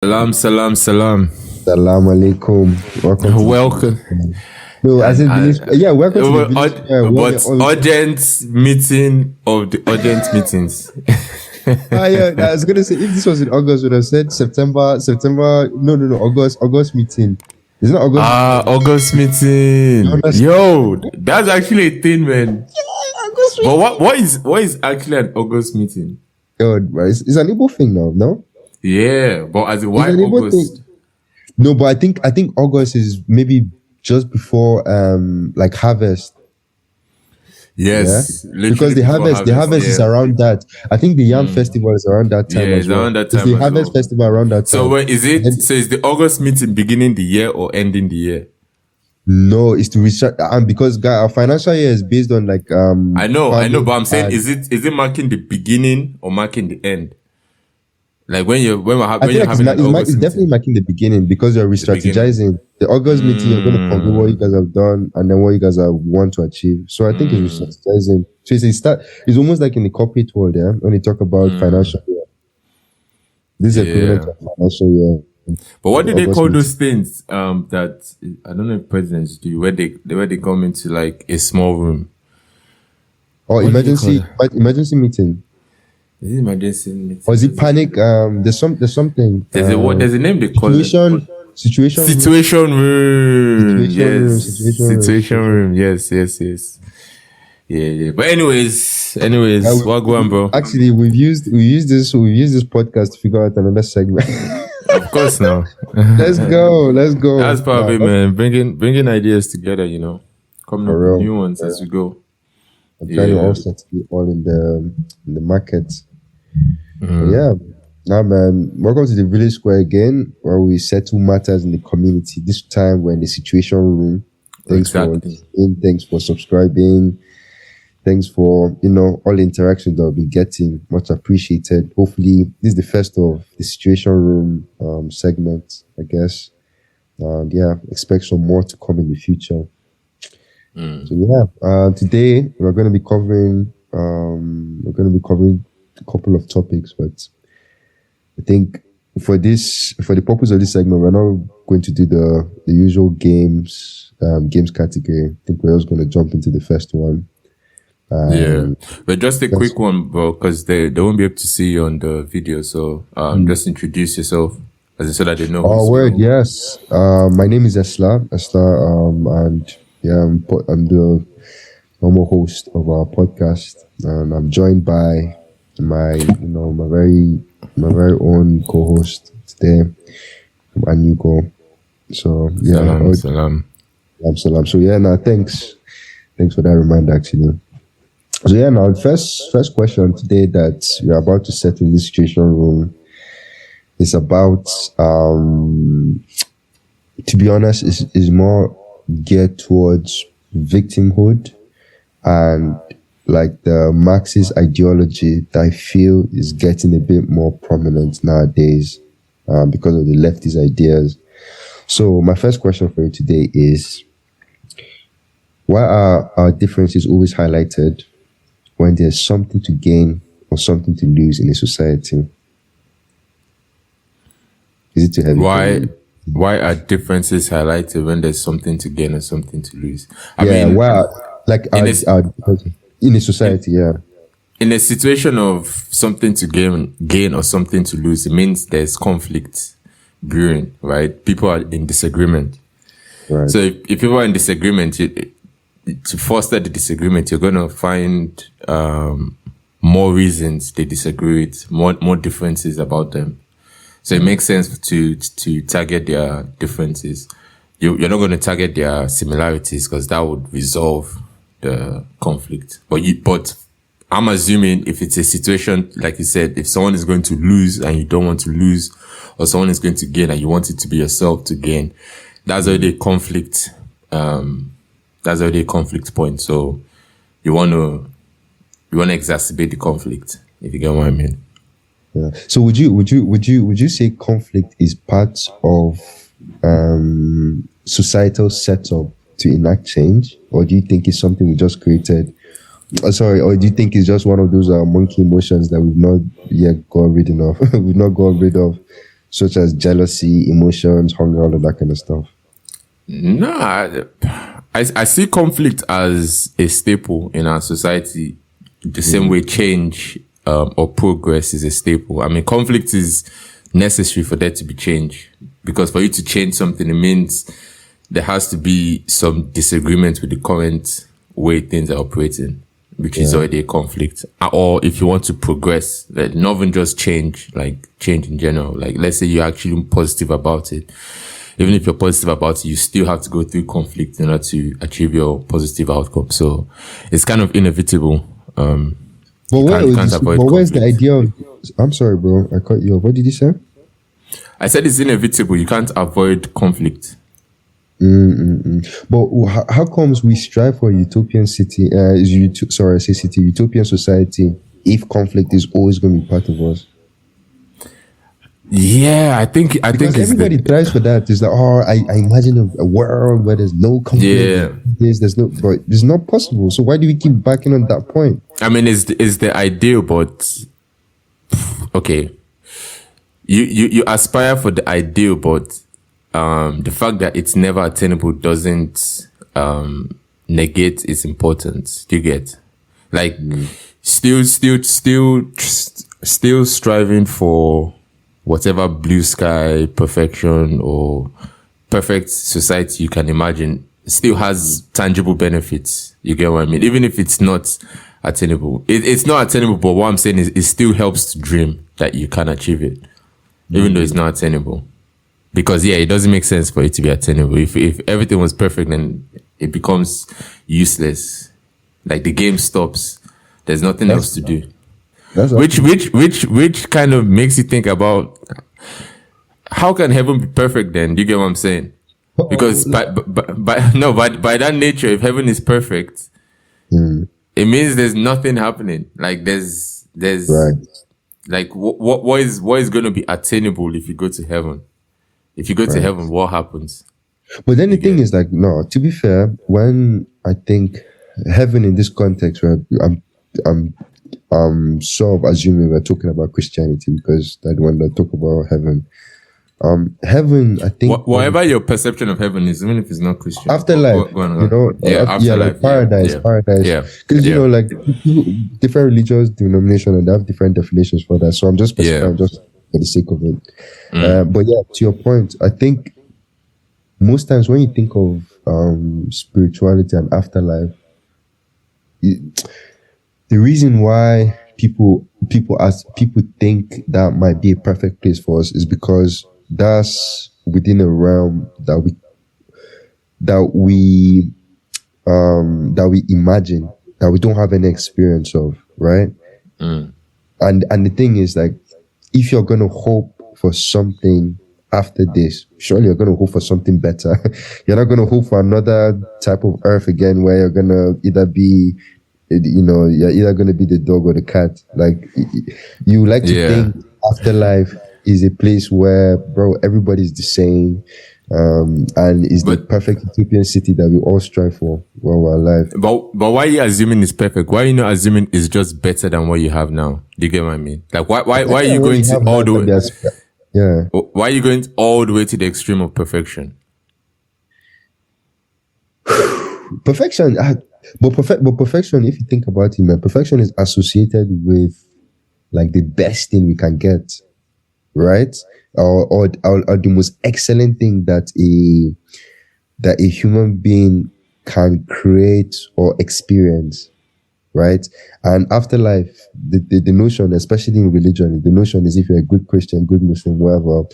Salam, salam, salam. Salam alaikum. Welcome to Welcome. No, I said village. Yeah, welcome to the village. But urgent meeting of the urgent meetings. Yeah, I was gonna say if this was in August, would have said September. No, August meeting. It's not August. August meeting. Yo, that's actually a thing, man. Yeah, August meeting. But what is actually an August meeting? God, it's an Igbo thing now, no? Yeah, but as in why August? No, but I think August is maybe just before like harvest. Yes, yeah? Because the harvest is around that. I think the Yam festival is around that time. Yeah, it's around that time. It's the harvest festival around that time. So when is it? So is the August meeting beginning the year or ending the year? No, it's to research, and because our financial year is based on like I know, but I'm saying is it marking the beginning or marking the end? Like it's definitely marking the beginning because you're re-strategizing. The August meeting, you're going to convey what you guys have done and then what you guys want to achieve. So I think it's re-strategizing. So it's almost like in the corporate world, yeah, when you talk about financial year. This is equivalent to financial year. But what do they call those things? That I don't know if presidents do where they come into like a small room. Or emergency meeting. Is it emergency meeting? Or is it panic? There's something. There's a name they call it. Situation room. Situation room. Yes. Yeah. But anyways, what going, bro? Actually, we've used this podcast to figure out another segment. Of course, now. Let's go. That's probably man. Bringing ideas together, coming up with new ones as we go. I'm trying to also to be all in the market. Yeah. Now, man, welcome to the Village Square again, where we settle matters in the community. This time we're in the situation room. Thanks for subscribing. Thanks for all the interactions that we've been getting. Much appreciated. Hopefully, this is the first of the situation room segment, I guess. And expect some more to come in the future. So today we're going to be covering a couple of topics, but I think for the purpose of this segment, we're not going to do the usual games category. I think we're just going to jump into the first one. But just a quick one, bro, because they won't be able to see you on the video. So just introduce yourself so that they know. Oh, word, yes. My name is Esla, and I'm the normal host of our podcast, and I'm joined by my very own co-host today, Anyaugo. So Salam. So thanks for that reminder, actually. So now first question today that we're about to settle in this situation room is about to be honest, is more geared towards victimhood and like the Marxist ideology that I feel is getting a bit more prominent nowadays because of the leftist ideas. So my first question for you today is, why are our differences always highlighted when there's something to gain or something to lose in a society? Is it too heavy? Why are differences highlighted when there's something to gain or something to lose? In a society, in a situation of something to gain or something to lose, it means there's conflict brewing, right? People are in disagreement. Right. So if people are in disagreement, to foster the disagreement, you're going to find more reasons they disagree with, more differences about them. So it makes sense to target their differences. You're not going to target their similarities because that would resolve the conflict. But I'm assuming if it's a situation, like you said, if someone is going to lose and you don't want to lose, or someone is going to gain and you want it to be yourself to gain, that's already a conflict. That's already a conflict point. So you want to exacerbate the conflict, if you get what I mean. Yeah. So would you say conflict is part of societal setup to enact change, or do you think it's something we just created? Or do you think it's just one of those monkey emotions that we've not yet got rid of? We've not got rid of such as jealousy, emotions, hunger, all of that kind of stuff? No, I see conflict as a staple in our society, the same way change or progress is a staple. I mean, conflict is necessary for there to be change, because for you to change something, it means there has to be some disagreement with the current way things are operating, which is already a conflict. Or if you want to progress, like not even just change, like change in general. Like, let's say you're actually positive about it. Even if you're positive about it, you still have to go through conflict in order to achieve your positive outcome. So it's kind of inevitable. But where's the idea of... I'm sorry, bro. I cut you off. What did you say? I said it's inevitable. You can't avoid conflict. But how comes we strive for a utopian city? Utopian society, if conflict is always going to be part of us? Yeah, I think everybody tries for that. It's like, I imagine a world where there's no conflict. Yeah, but it's not possible. So why do we keep backing on that point? I mean, it's the ideal, but okay, you aspire for the ideal, but the fact that it's never attainable doesn't negate its importance. Do you get? Like, still striving for whatever blue sky perfection or perfect society you can imagine still has tangible benefits. You get what I mean? Even if it's not attainable. It's not attainable, but what I'm saying is it still helps to dream that you can achieve it, even though it's not attainable. Because, it doesn't make sense for it to be attainable. If everything was perfect, then it becomes useless. Like, the game stops. There's nothing else to do. Which kind of makes you think about how can heaven be perfect then? Do you get what I'm saying? Because by that nature, if heaven is perfect, it means there's nothing happening. Like there's right. Like what is going to be attainable if you go to heaven? If you go to heaven, what happens? But then the thing is, like, no, to be fair, when I think heaven in this context, where I'm sort of assuming we're talking about Christianity, because that's the one that talk about heaven. Heaven, I think, whatever your perception of heaven is, even if it's not Christian, afterlife, like paradise, because like different religious denominations, and they have different definitions for that. So I'm just specifying just for the sake of it. But to your point, I think most times when you think of spirituality and afterlife, the reason why people think that might be a perfect place for us is because that's within a realm that we imagine, that we don't have any experience of, right? And the thing is, like, if you're gonna hope for something after this, surely you're gonna hope for something better. You're not gonna hope for another type of earth again, where you're gonna either be, you're either going to be the dog or the cat. Like, you like to think afterlife is a place where, bro, everybody's the same, and is the perfect utopian city that we all strive for while we're alive. But why are you assuming it's perfect? Why are you not assuming it's just better than what you have now? Do you get what I mean? Like, why are you going to all the way? Why are you going all the way to the extreme of perfection? Perfection. But perfection, if you think about it, man, perfection is associated with, like, the best thing we can get, right? Or the most excellent thing that a human being can create or experience, right? And afterlife, the notion, especially in religion, the notion is, if you're a good Christian, good Muslim, whatever,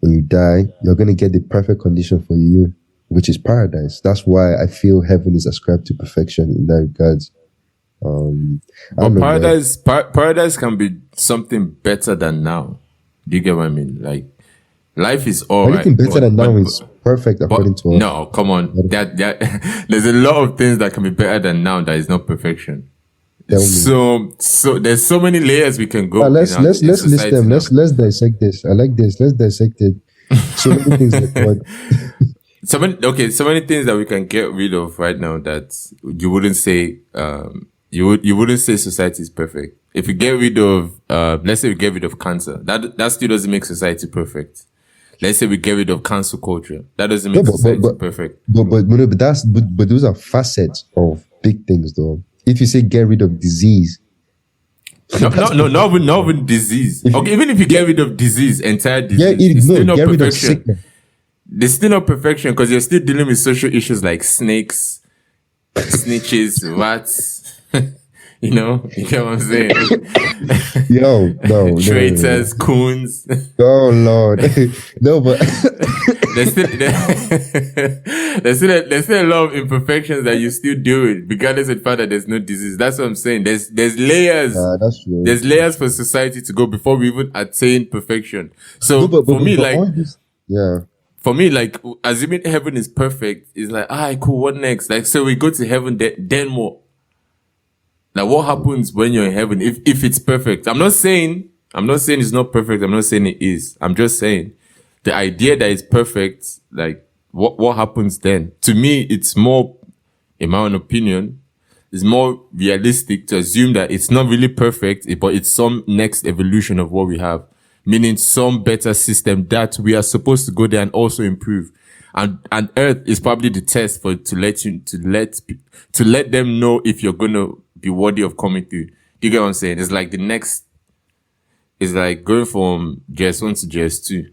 and you die, you're going to get the perfect condition for you, which is paradise. That's why I feel heaven is ascribed to perfection in that regards. But paradise can be something better than now. Do you get what I mean? Like, life is all right. Anything better than now is perfect according to us. No, come on. There's a lot of things that can be better than now that is not perfection. So there's so many layers we can go. Let's list them. Let's dissect this. I like this. Let's dissect it. So many things like what. So many things that we can get rid of right now that you wouldn't say you wouldn't say society is perfect. if we get rid of, let's say we get rid of cancer, that still doesn't make society perfect. Let's say we get rid of cancel culture. That doesn't make society perfect. But those are facets of big things, though. If you say get rid of disease, not even disease. Okay, even if you get rid of disease, entire disease, it's still not perfection. There's still not perfection because you're still dealing with social issues like snakes, snitches, rats. You know, you get what I'm saying? No. Traitors, coons. Oh Lord, no, but there's still a lot of imperfections that you still deal with, regardless of the fact that there's no disease. That's what I'm saying. There's layers. That's true. There's layers for society to go before we even attain perfection. So for me, like, assuming heaven is perfect, it's like, cool. What next? Like, so we go to heaven, then what? Like, what happens when you're in heaven if it's perfect? I'm not saying it's not perfect. I'm not saying it is. I'm just saying the idea that it's perfect, like, what happens then? To me, it's more, in my own opinion, it's more realistic to assume that it's not really perfect, but it's some next evolution of what we have, meaning some better system that we are supposed to go there and also improve. And Earth is probably the test to let them know if you're gonna be worthy of coming through. Do you get what I'm saying? It's like it's like going from JS1 to JS2.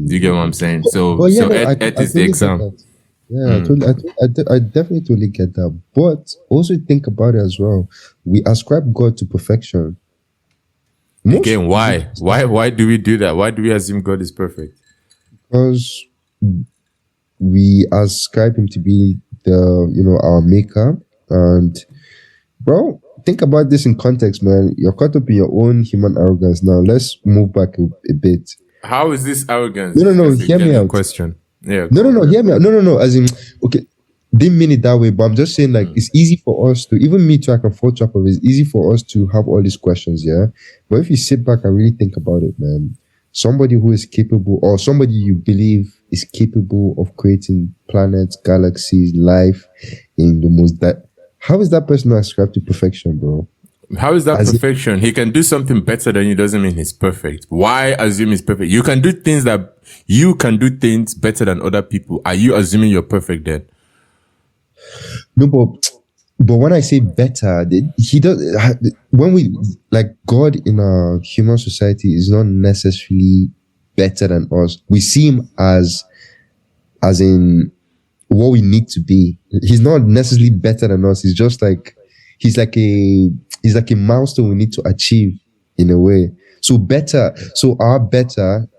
Do you get what I'm saying? Earth is the exam. Yeah, I definitely totally get that. But also think about it as well. We ascribe God to perfection. Again, why? Why do we do that? Why do we assume God is perfect? Because we ascribe him to be our maker. And bro, think about this in context, man. You're caught up in your own human arrogance. Now let's move back a bit. How is this arrogance? No, hear me out. Question. Yeah. No, hear me out. No. As in, okay, didn't mean it that way, but I'm just saying, like, it's easy for us to, even me too, I can fall trap of it. It's easy for us to have all these questions, yeah? But if you sit back and really think about it, man, somebody who is capable, or somebody you believe is capable of creating planets, galaxies, life in the most how is that person not ascribed to perfection, bro? How is that perfection? He can do something better than you, doesn't mean he's perfect. Why assume he's perfect? You can do things better than other people. Are you assuming you're perfect then? No, but when I say better, he does. When we, like, God in our human society is not necessarily better than us. We see him as in what we need to be. He's not necessarily better than us. He's just like, he's like a milestone we need to achieve in a way. So our better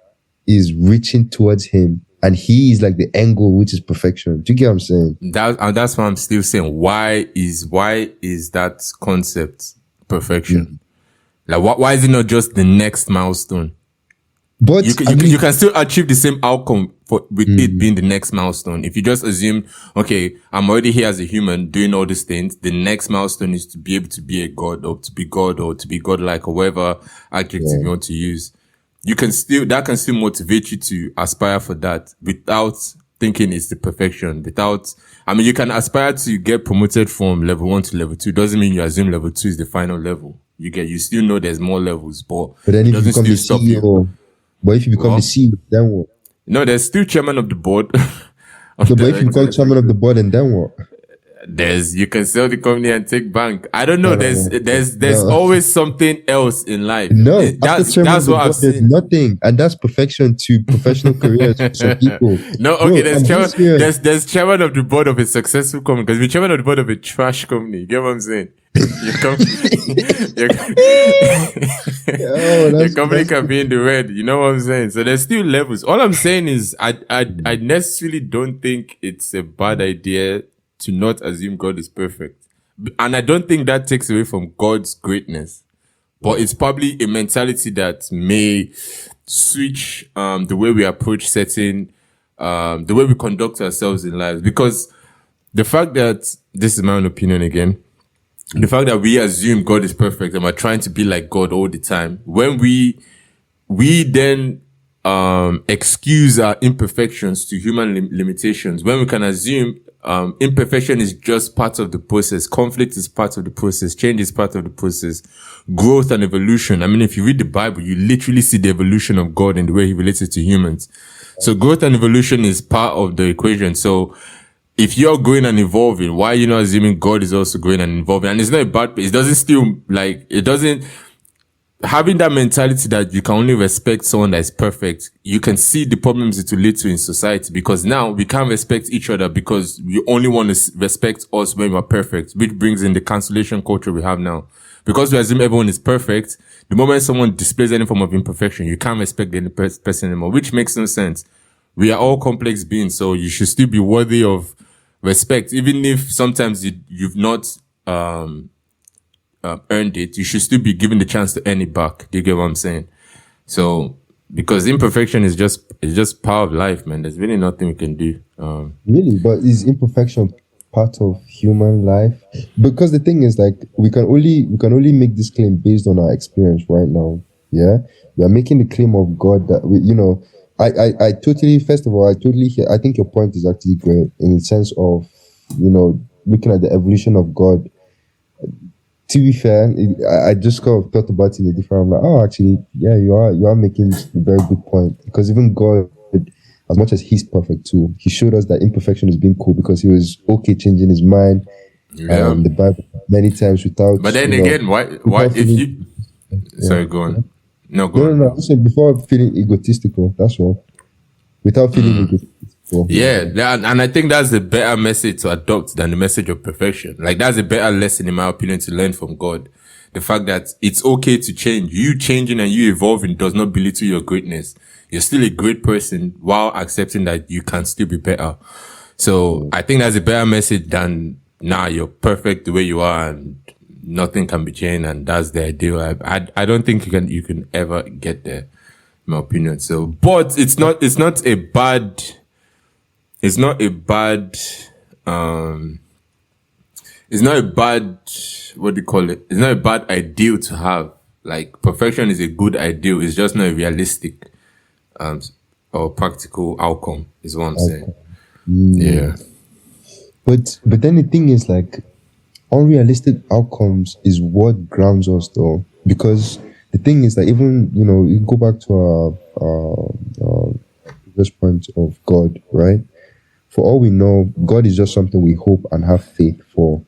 is reaching towards him, and he is like the end goal, which is perfection. Do you get what I'm saying? That's what I'm still saying. Why is that concept perfection? Like, why is it not just the next milestone? But you can still achieve the same outcome with it being the next milestone. If you just assume, okay, I'm already here as a human doing all these things, the next milestone is to be able to be a god, or to be God, or to be godlike, or whatever adjective you want to use. That can still motivate you to aspire for that without thinking it's the perfection. You can aspire to get promoted from level 1 to level 2. Doesn't mean you assume level 2 is the final level. You still know there's more levels, but then if you become the CEO, but if you become the CEO, then what? No, there's still chairman of the board. But if you become chairman of the board, and then what? You can sell the company and take bank. I don't know. There's always something else in life. No, that's what I've seen. There's nothing, and that's perfection to professional careers for some people. No, okay. There's chairman of the board of a successful company, because we're chairman of the board of a trash company. You get what I'm saying? Your company can be in the red. You know what I'm saying? So there's still levels. All I'm saying is I necessarily don't think it's a bad idea to not assume God is perfect. And I don't think that takes away from God's greatness. But it's probably a mentality that may switch the way we approach the way we conduct ourselves in life. Because the fact that, this is my own opinion again, the fact that we assume God is perfect and we're trying to be like God all the time, when we then excuse our imperfections to human limitations, when we can assume imperfection is just part of the process. Conflict is part of the process. Change is part of the process. Growth and evolution. I mean, if you read the Bible, you literally see the evolution of God and the way he relates it to humans. So growth and evolution is part of the equation. So if you're growing and evolving, why are you not assuming God is also growing and evolving? And it's not a bad, it doesn't still, like, it doesn't, having that mentality that you can only respect someone that is perfect, you can see the problems it will lead to in society, because now we can't respect each other because we only want to respect us when we're perfect, which brings in the cancellation culture we have now. Because we assume everyone is perfect, the moment someone displays any form of imperfection, you can't respect any person anymore, which makes no sense. We are all complex beings, so you should still be worthy of respect, even if sometimes you've not earned it. You should still be given the chance to earn it back. Do you get what I'm saying? So, because imperfection is just part of life, man. There's really nothing we can do. Really, but is imperfection part of human life? Because the thing is, like, we can only make this claim based on our experience right now. Yeah, we are making the claim of God that we, I totally, first of all, I totally hear. I think your point is actually great in the sense of, looking at the evolution of God. To be fair, I just kind of thought about it in a different. I'm like, oh, actually, yeah, you are making a very good point, because even God, as much as he's perfect too, he showed us that imperfection is being cool, because he was okay changing his mind. Yeah. The Bible many times without. But then again, why if you? Sorry, go on. No, go on. No. Listen, before feeling egotistical, that's all. Without feeling egotistical. Yeah, and I think that's the better message to adopt than the message of perfection. Like, that's a better lesson, in my opinion, to learn from God. The fact that it's okay to change. You changing and you evolving does not belittle your greatness. You're still a great person while accepting that you can still be better. So I think that's a better message than, nah, you're perfect the way you are and nothing can be changed, and that's the ideal. I don't think you can ever get there, in my opinion. So, but it's not a bad what do you call it? It's not a bad ideal to have. Like, perfection is a good ideal. It's just not a realistic or practical outcome, is what I'm saying. Yeah. But then the thing is, like, unrealistic outcomes is what grounds us, though. Because the thing is that even, you go back to our previous point of God, right? For all we know, God is just something we hope and have faith for.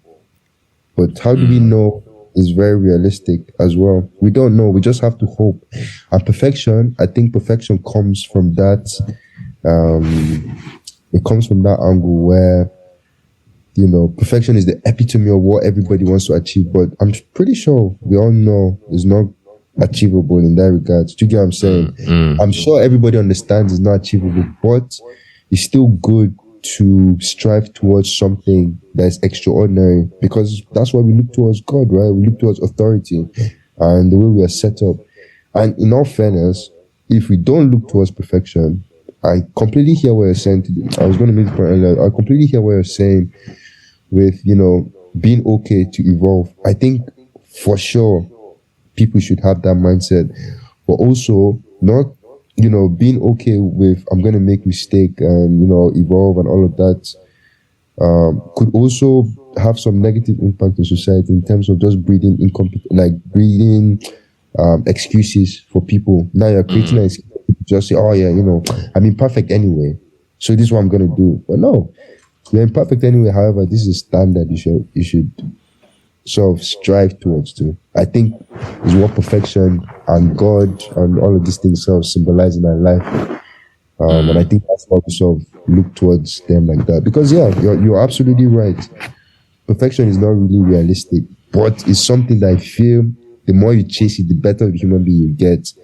But how do we know is very realistic as well? We don't know. We just have to hope. And perfection, I think perfection comes from that. It comes from that angle where, perfection is the epitome of what everybody wants to achieve. But I'm pretty sure we all know it's not achievable in that regard. Do you get what I'm saying? I'm sure everybody understands it's not achievable, but it's still good to strive towards something that's extraordinary, because that's why we look towards God, right? We look towards authority and the way we are set up. And in all fairness, if we don't look towards perfection, I completely hear what you're saying. I was going to make the point earlier. I completely hear what you're saying with, being okay to evolve. I think for sure people should have that mindset, but also not, being okay with, I'm going to make mistake and, evolve and all of that, could also have some negative impact on society in terms of just breeding excuses for people. Now you're creating an excuse to just say, oh yeah, I'm imperfect anyway, so this is what I'm going to do. But no, you're imperfect anyway. However, this is standard you should sort of strive towards too. I think is what perfection and God and all of these things sort of symbolize in our life. And I think that's why we sort of look towards them like that. Because you're absolutely right. Perfection is not really realistic, but it's something that I feel the more you chase it, the better of a human being you get.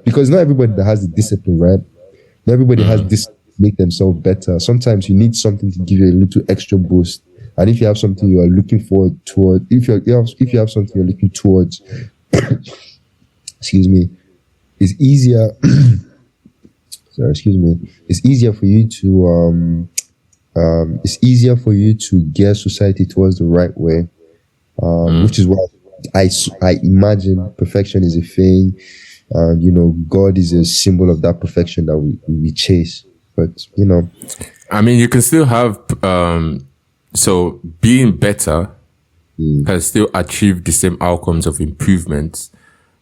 Because not everybody that has the discipline, right? Not everybody has this to make themselves better. Sometimes you need something to give you a little extra boost. And if you have something you are looking forward toward, if you have something you're looking towards, excuse me, it's easier. It's easier for you to gear society towards the right way, which is why I imagine perfection is a thing. God is a symbol of that perfection that we chase. But you know, I mean, you can still have so being better can still achieve the same outcomes of improvement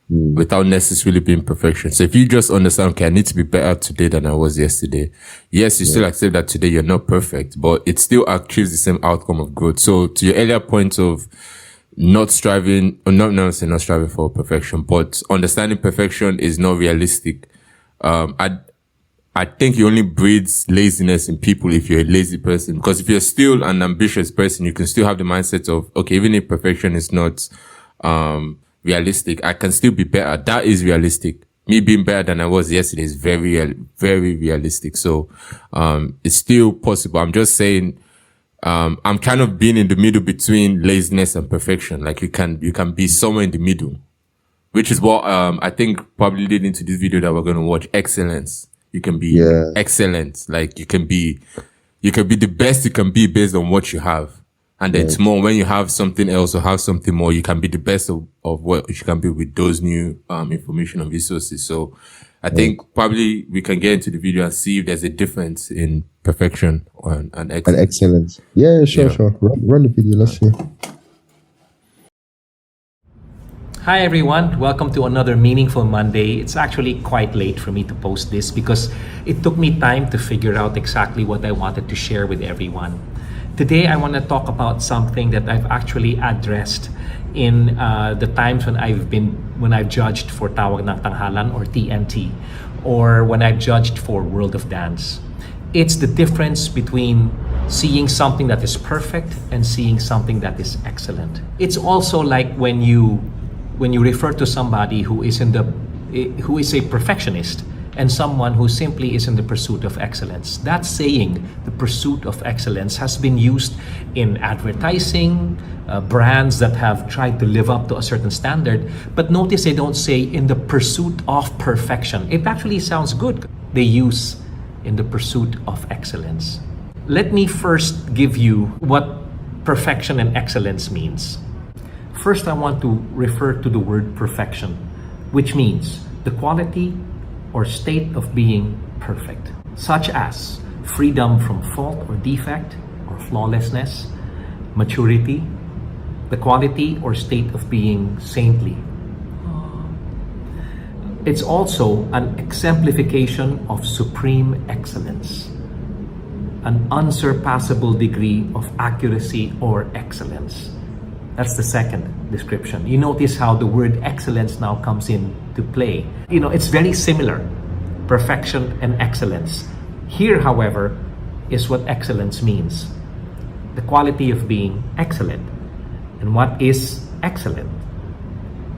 without necessarily being perfection. So if you just understand, okay, I need to be better today than I was yesterday. Yes, you still accept that today you're not perfect, but it still achieves the same outcome of growth. So to your earlier point of not striving, or not striving for perfection, but understanding perfection is not realistic. I think it only breeds laziness in people if you're a lazy person. Because if you're still an ambitious person, you can still have the mindset of, okay, even if perfection is not realistic, I can still be better. That is realistic. Me being better than I was yesterday is very, very realistic. So it's still possible. I'm just saying, I'm kind of being in the middle between laziness and perfection. Like you can be somewhere in the middle, which is what I think probably leading to this video that we're going to watch. Excellence. You can be excellent. Like you can be the best you can be based on what you have. And then tomorrow when you have something else or have something more, you can be the best of what you can be with those new information and resources. So I think probably we can get into the video and see if there's a difference in perfection and excellence. And excellence. Yeah, sure. Run the video, let's see. Hi everyone, welcome to another Meaningful Monday. It's actually quite late for me to post this because it took me time to figure out exactly what I wanted to share with everyone. Today I want to talk about something that I've actually addressed in the times when I've judged for Tawag ng Tanghalan or TNT, or when I've judged for World of Dance. It's the difference between seeing something that is perfect and seeing something that is excellent. It's also like when you refer to somebody who is a perfectionist and someone who simply is in the pursuit of excellence. That saying, the pursuit of excellence, has been used in advertising, brands that have tried to live up to a certain standard. But notice they don't say in the pursuit of perfection. It actually sounds good. They use in the pursuit of excellence. Let me first give you what perfection and excellence means. First, I want to refer to the word perfection, which means the quality or state of being perfect, such as freedom from fault or defect or flawlessness, maturity, the quality or state of being saintly. It's also an exemplification of supreme excellence, an unsurpassable degree of accuracy or excellence. That's the second description. You notice how the word excellence now comes into play. You know, it's very similar, perfection and excellence. Here, however, is what excellence means. The quality of being excellent. And what is excellent?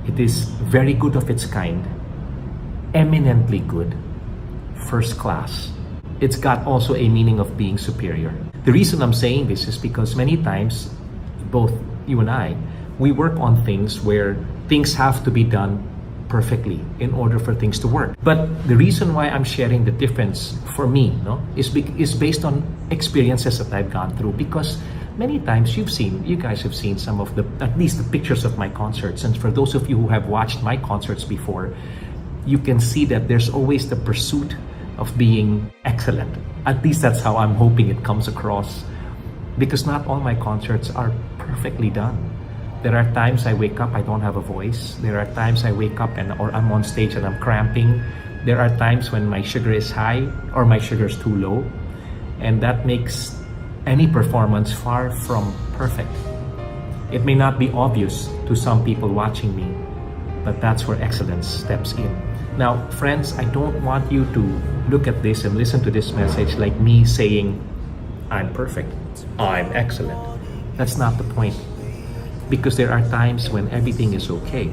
It is very good of its kind, eminently good, first class. It's got also a meaning of being superior. The reason I'm saying this is because many times, both you and I, we work on things where things have to be done perfectly in order for things to work. But the reason why I'm sharing the difference for me, is based on experiences that I've gone through. Because many times you guys have seen some of at least the pictures of my concerts. And for those of you who have watched my concerts before, you can see that there's always the pursuit of being excellent. At least that's how I'm hoping it comes across. Because not all my concerts are perfectly done. There are times I wake up, I don't have a voice. There are times I wake up or I'm on stage and I'm cramping. There are times when my sugar is high or my sugar is too low. And that makes any performance far from perfect. It may not be obvious to some people watching me, but that's where excellence steps in. Now, friends, I don't want you to look at this and listen to this message like me saying, I'm perfect, I'm excellent. That's not the point. Because there are times when everything is okay.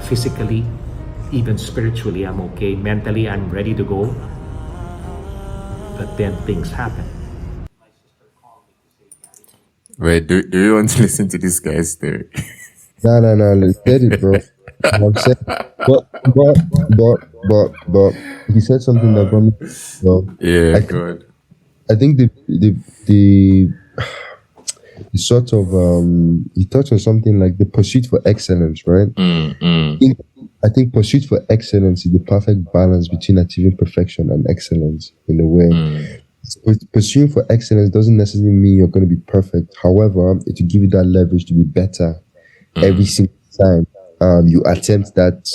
Physically, even spiritually, I'm okay. Mentally, I'm ready to go. But then things happen. Wait, do you want to listen to this guy's story? No, let's get it, bro. I'm saying, but he said something that got me. Yeah, good. I think the he sort of he touched on something like the pursuit for excellence, right? I think pursuit for excellence is the perfect balance between achieving perfection and excellence in a way. Pursuing for excellence doesn't necessarily mean you're going to be perfect. However, it will give you that leverage to be better every single time you attempt that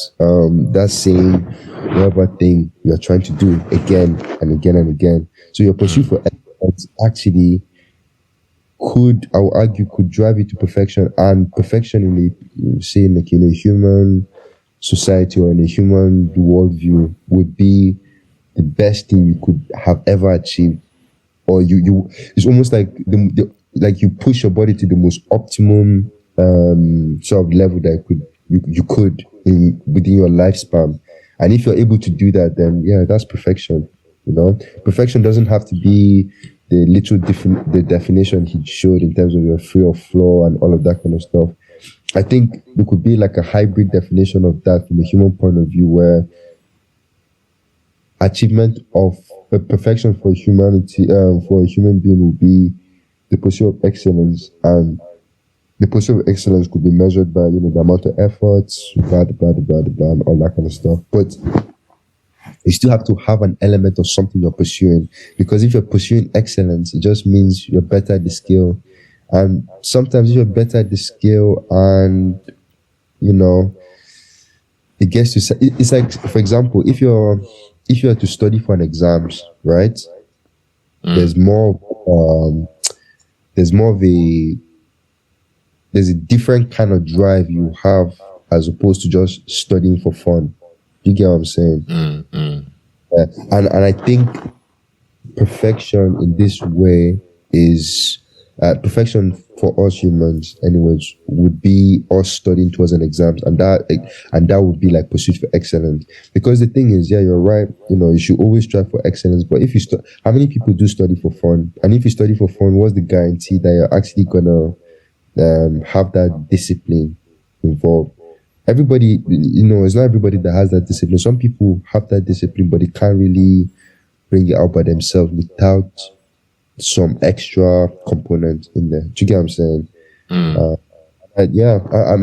same whatever thing you're trying to do again and again and again. So your pursuit for excellence actually I would argue, could drive you to perfection, and perfection in a human society or in a human worldview would be the best thing you could have ever achieved. Or you it's almost like like you push your body to the most optimum sort of level that you could within your lifespan. And if you're able to do that, then yeah, that's perfection. Perfection doesn't have to be the definition he showed in terms of your free of flaw and all of that kind of stuff. I think there could be like a hybrid definition of that from a human point of view, where achievement of perfection for humanity, for a human being, will be the pursuit of excellence, and the pursuit of excellence could be measured by the amount of efforts, blah, and all that kind of stuff. But you still have to have an element of something you're pursuing, because if you're pursuing excellence, it just means you're better at the skill. And sometimes if you're better at the skill and it gets to, it's like, for example, if you're to study for an exams, right? There's a different kind of drive you have as opposed to just studying for fun. You get what I'm saying? And I think perfection in this way is perfection for us humans, anyways, would be us studying towards an exam, and that would be like pursuit for excellence. Because the thing is, yeah, you're right. You should always strive for excellence. But if you how many people do study for fun? And if you study for fun, what's the guarantee that you're actually gonna have that discipline involved? Everybody, it's not everybody that has that discipline. Some people have that discipline, but they can't really bring it out by themselves without some extra component in there. Do you get what I'm saying? I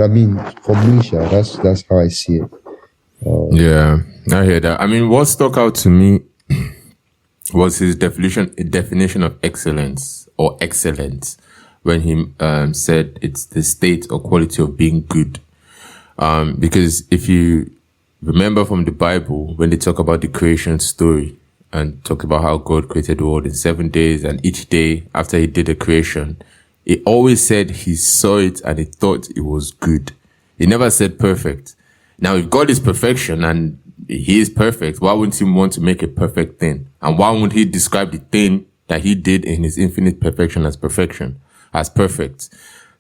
mean, for me, that's how I see it. Yeah, I hear that. I mean, what stuck out to me was his definition of excellence or excellence, when he said it's the state or quality of being good. Because if you remember from the Bible, when they talk about the creation story and talk about how God created the world in 7 days, and each day after he did the creation, he always said he saw it and he thought it was good. He never said perfect. Now, if God is perfection and he is perfect, why wouldn't he want to make a perfect thing? And why wouldn't he describe the thing that he did in his infinite perfection as perfection, as perfect?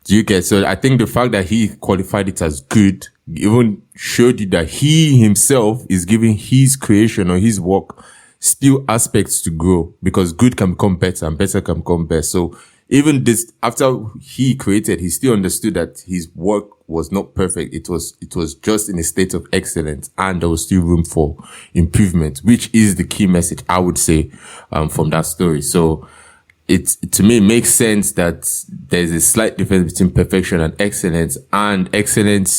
Do you get? So I think the fact that he qualified it as good even showed you that he himself is giving his creation or his work still aspects to grow, because good can become better and better can become best. So even this, after he created, he still understood that his work was not perfect. It was just in a state of excellence, and there was still room for improvement, which is the key message, I would say, from that story. So to me, it makes sense that there's a slight difference between perfection and excellence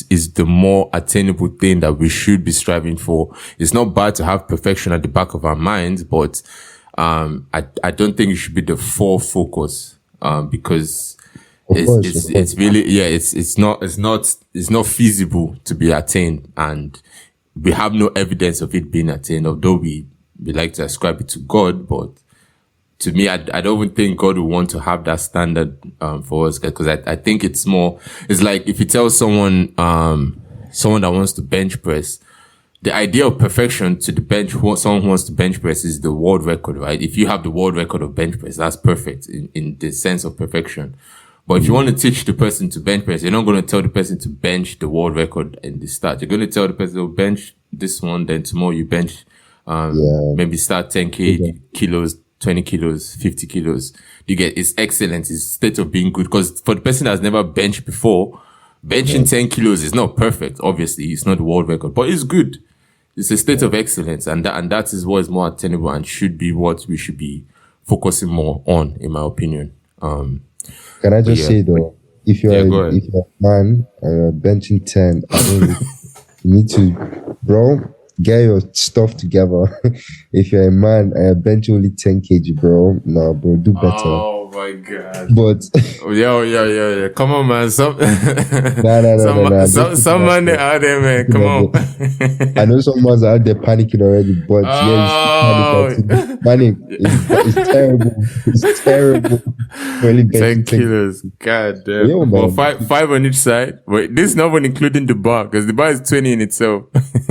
is the more attainable thing that we should be striving for. It's not bad to have perfection at the back of our minds, but I don't think it should be the full focus, because it's really, it's not feasible to be attained, and we have no evidence of it being attained, although we like to ascribe it to God. But to me, I don't think God would want to have that standard for us, because I think it's like if you tell someone that wants to bench press, the idea of perfection to the bench, someone who wants to bench press, is the world record, right? If you have the world record of bench press, that's perfect in the sense of perfection. But if you want to teach the person to bench press, you're not going to tell the person to bench the world record in the start. You're going to tell the person to bench this one, then tomorrow you bench, maybe start 10 kilos, 20 kilos, 50 kilos. You get, it's excellence, it's state of being good. Because for the person that's never benched before, benching 10 kilos is not perfect. Obviously, it's not the world record, but it's good. It's a state of excellence, and that is what is more attainable and should be what we should be focusing more on, in my opinion. Can I But just say though, if you're go ahead. if you're a man and you're benching 10, I don't you need to, bro, get your stuff together. If you're a man and you're benching only 10 kg, bro, no, bro, do better. Oh my god. But Yeah. Come on, man. Some nah. some money out there, man. Come on. I know some ones are out there panicking already, but panic is terrible. It's terrible. Really 10 kilos. God damn. Yeah, well, man. five on each side. Wait, this is not even including the bar, because the bar is 20 in itself.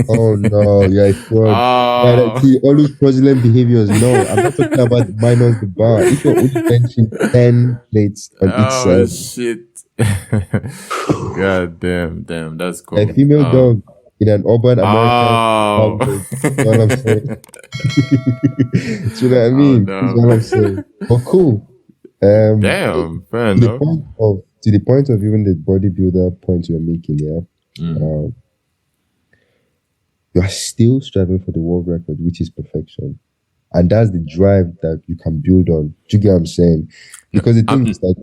Oh no, yeah, fraud. Oh. See, all those fraudulent behaviors. No, I'm not talking about the minus the bar. If you're only benching 10 plates on each Oh side, shit. God damn, that's cool. a female dog in an urban American Oh. that's what I'm saying. Do you know what I mean? no. That's what I'm saying. But cool. Damn, fair to enough. the point of even the bodybuilder point you're making, yeah. You are still striving for the world record, which is perfection. And that's the drive that you can build on. Do you get what I'm saying? Because the thing is that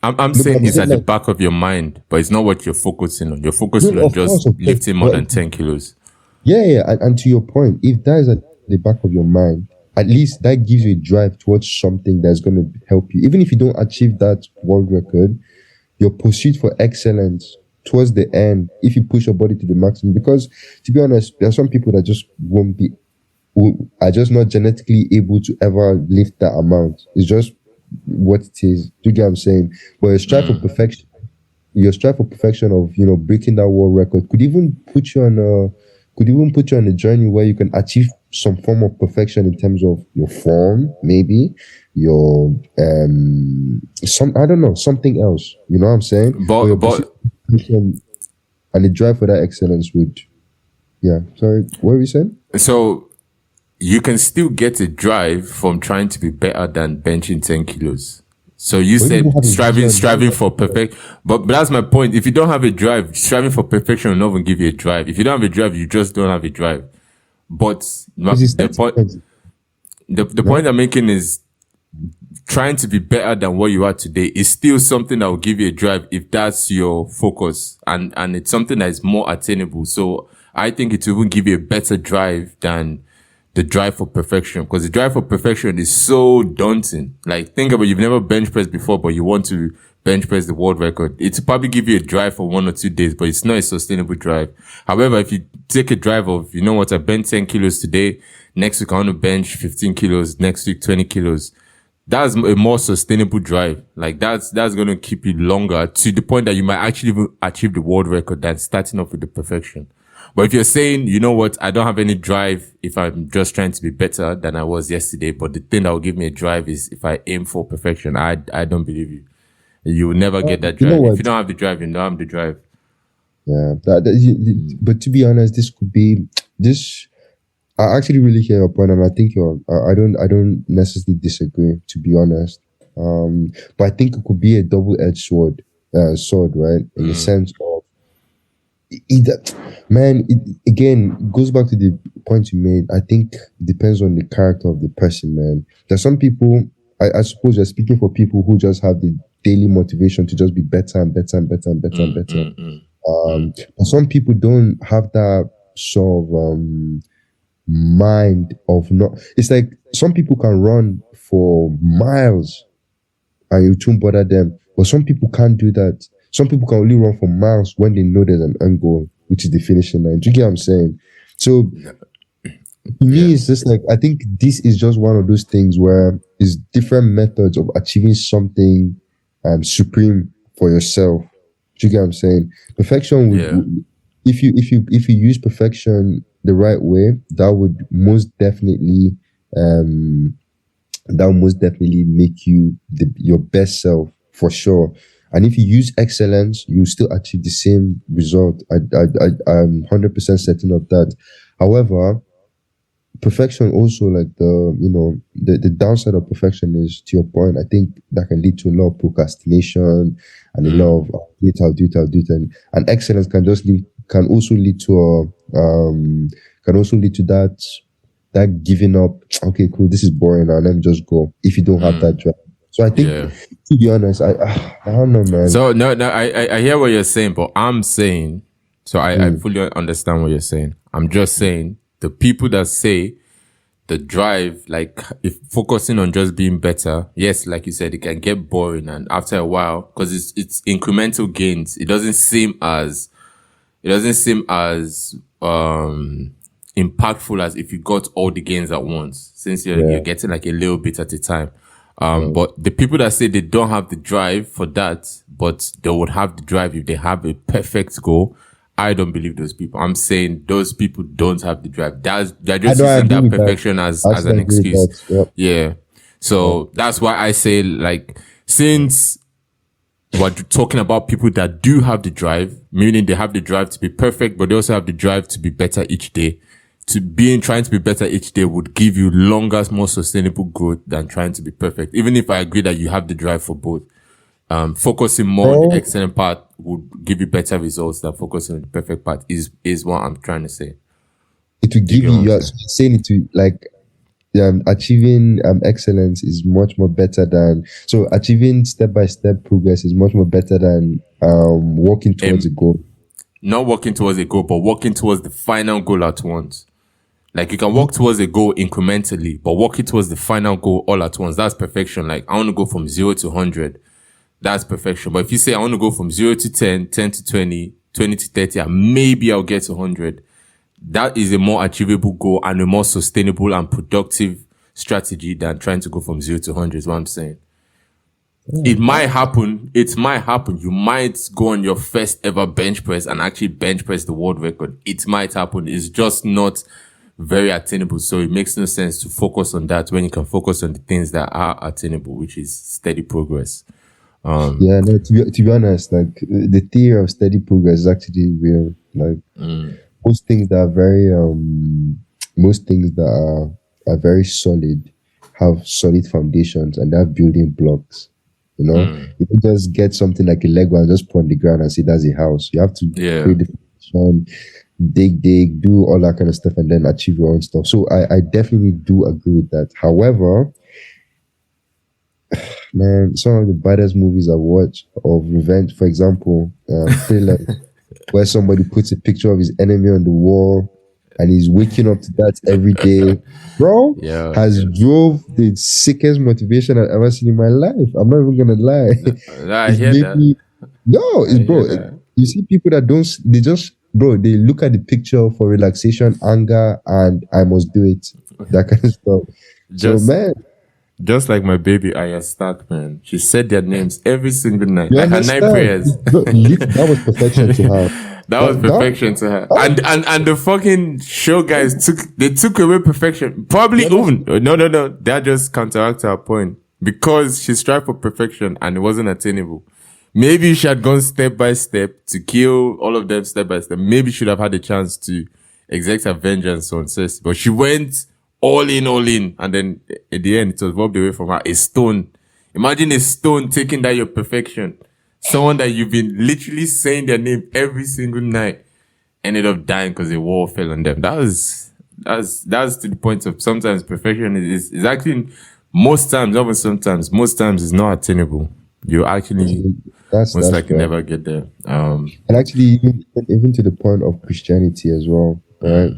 I'm saying it's at the back of your mind, but it's not what you're focusing on. You're focusing on just lifting more than 10 kilos. Yeah. And to your point, if that is at the back of your mind, at least that gives you a drive towards something that's going to help you. Even if you don't achieve that world record, your pursuit for excellence towards the end, if you push your body to the maximum, because to be honest, there are some people that just who are just not genetically able to ever lift that amount. It's just what it is. Do you get what I'm saying? But your strive for perfection, of breaking that world record could even put you on a journey where you can achieve some form of perfection in terms of your form, maybe your something else. You know what I'm saying? But and the drive for that excellence would, yeah. Sorry, what were you saying? So you can still get a drive from trying to be better than benching 10 kilos. So you said striving for perfect, but that's my point. If you don't have a drive, striving for perfection will not even give you a drive. If you don't have a drive, you just don't have a drive. But the point I'm making is trying to be better than what you are today is still something that will give you a drive if that's your focus, and it's something that is more attainable. So I think it will even give you a better drive than the drive for perfection, because the drive for perfection is so daunting. Like, think about, you've never bench pressed before, but you want to bench press the world record. It'll probably give you a drive for 1 or 2 days, but it's not a sustainable drive. However, if you take a drive of, you know what, I bench 10 kilos today, next week I want to bench 15 kilos, next week 20 kilos. That's a more sustainable drive. Like, that's going to keep you longer, to the point that you might actually even achieve the world record than starting off with the perfection. But if you're saying, you know what, I don't have any drive if I'm just trying to be better than I was yesterday, but the thing that will give me a drive is if I aim for perfection, I don't believe you. You will never get that drive. If you don't have the drive, you don't have the drive. Yeah. But to be honest, this could be this. I actually really hear your point, and I think I don't necessarily disagree, to be honest. But I think it could be a double-edged sword, right? In the sense of again, goes back to the point you made. I think it depends on the character of the person, man. There's some people, I suppose you're speaking for people who just have the daily motivation to just be better and better and better and better and better. But some people don't have that sort of mind of not. It's like some people can run for miles and you won't bother them, but some people can't do that. Some people can only run for miles when they know there's an end goal, which is the finishing line. Do you get what I'm saying? So to me, it's just like, I think this is just one of those things where it's different methods of achieving something supreme for yourself. Do you get what I'm saying? Perfection would, if you use perfection the right way, that would most definitely make you your best self, for sure. And if you use excellence, you still achieve the same result. I'm 100% certain of that. However, perfection also, like the downside of perfection is, to your point, I think that can lead to a lot of procrastination and a lot of I'll do it, and excellence can also lead to that giving up. Okay, cool, this is boring now, let me just go. If you don't have that drive. So I think, to be honest, I don't know, man. So no, I hear what you're saying, but I'm saying, so I fully understand what you're saying. I'm just saying the people that say the drive, like if focusing on just being better, yes, like you said, it can get boring, and after a while, because it's incremental gains, it doesn't seem as impactful as if you got all the gains at once, since you're getting like a little bit at a time. But the people that say they don't have the drive for that, but they would have the drive if they have a perfect goal, I don't believe those people. I'm saying those people don't have the drive. They're just using that perfection as an excuse. Yeah. So that's why I say, like, since we're talking about people that do have the drive, meaning they have the drive to be perfect, but they also have the drive to be better each day. Trying to be better each day would give you longer, more sustainable growth than trying to be perfect. Even if I agree that you have the drive for both, focusing more on the excellent part would give you better results than focusing on the perfect part is what I'm trying to say. It will give you, you're saying it to, like, achieving excellence is much more better than, so achieving step-by-step progress is much more better than working towards a goal. Not working towards a goal, but working towards the final goal at once. Like, you can walk towards a goal incrementally, but walking towards the final goal all at once, that's perfection. Like, I want to go from 0 to 100. That's perfection. But if you say, I want to go from 0 to 10, 10 to 20, 20 to 30, and maybe I'll get to 100, that is a more achievable goal and a more sustainable and productive strategy than trying to go from 0 to 100, is what I'm saying. It might happen. You might go on your first ever bench press and actually bench press the world record. It might happen. It's just not very attainable. So it makes no sense to focus on that when you can focus on the things that are attainable, which is steady progress. To be honest, like, the theory of steady progress is actually real. Like, most things that are very solid have solid foundations and they have building blocks. You know, you don't just get something like a Lego and just put on the ground and say that's a house. You have to create the foundation, dig, do all that kind of stuff, and then achieve your own stuff. So I definitely do agree with that. However, man, some of the baddest movies I watch of revenge, for example, thriller, where somebody puts a picture of his enemy on the wall and he's waking up to that every day, bro, has drove the sickest motivation I've ever seen in my life. I'm not even gonna lie. I hear that. Bro. You see people that they look at the picture for relaxation, anger, and I must do it. That kind of stuff. Just like my baby Aya Stark, man. She said their names every single night. Like her night prayers. That was perfection to her. That was perfection to her. And the fucking show guys took away perfection. Probably even no. That just counteracted her point. Because she strived for perfection and it wasn't attainable. Maybe she had gone step by step to kill all of them step by step. Maybe she should have had a chance to exact her vengeance on Cersei. But she went all in. And then at the end, it was robbed away from her. A stone. Imagine a stone taking that your perfection. Someone that you've been literally saying their name every single night ended up dying because a wall fell on them. That's to the point of sometimes perfection is actually most times is not attainable. You actually most likely never get there. And actually even to the point of Christianity as well, right?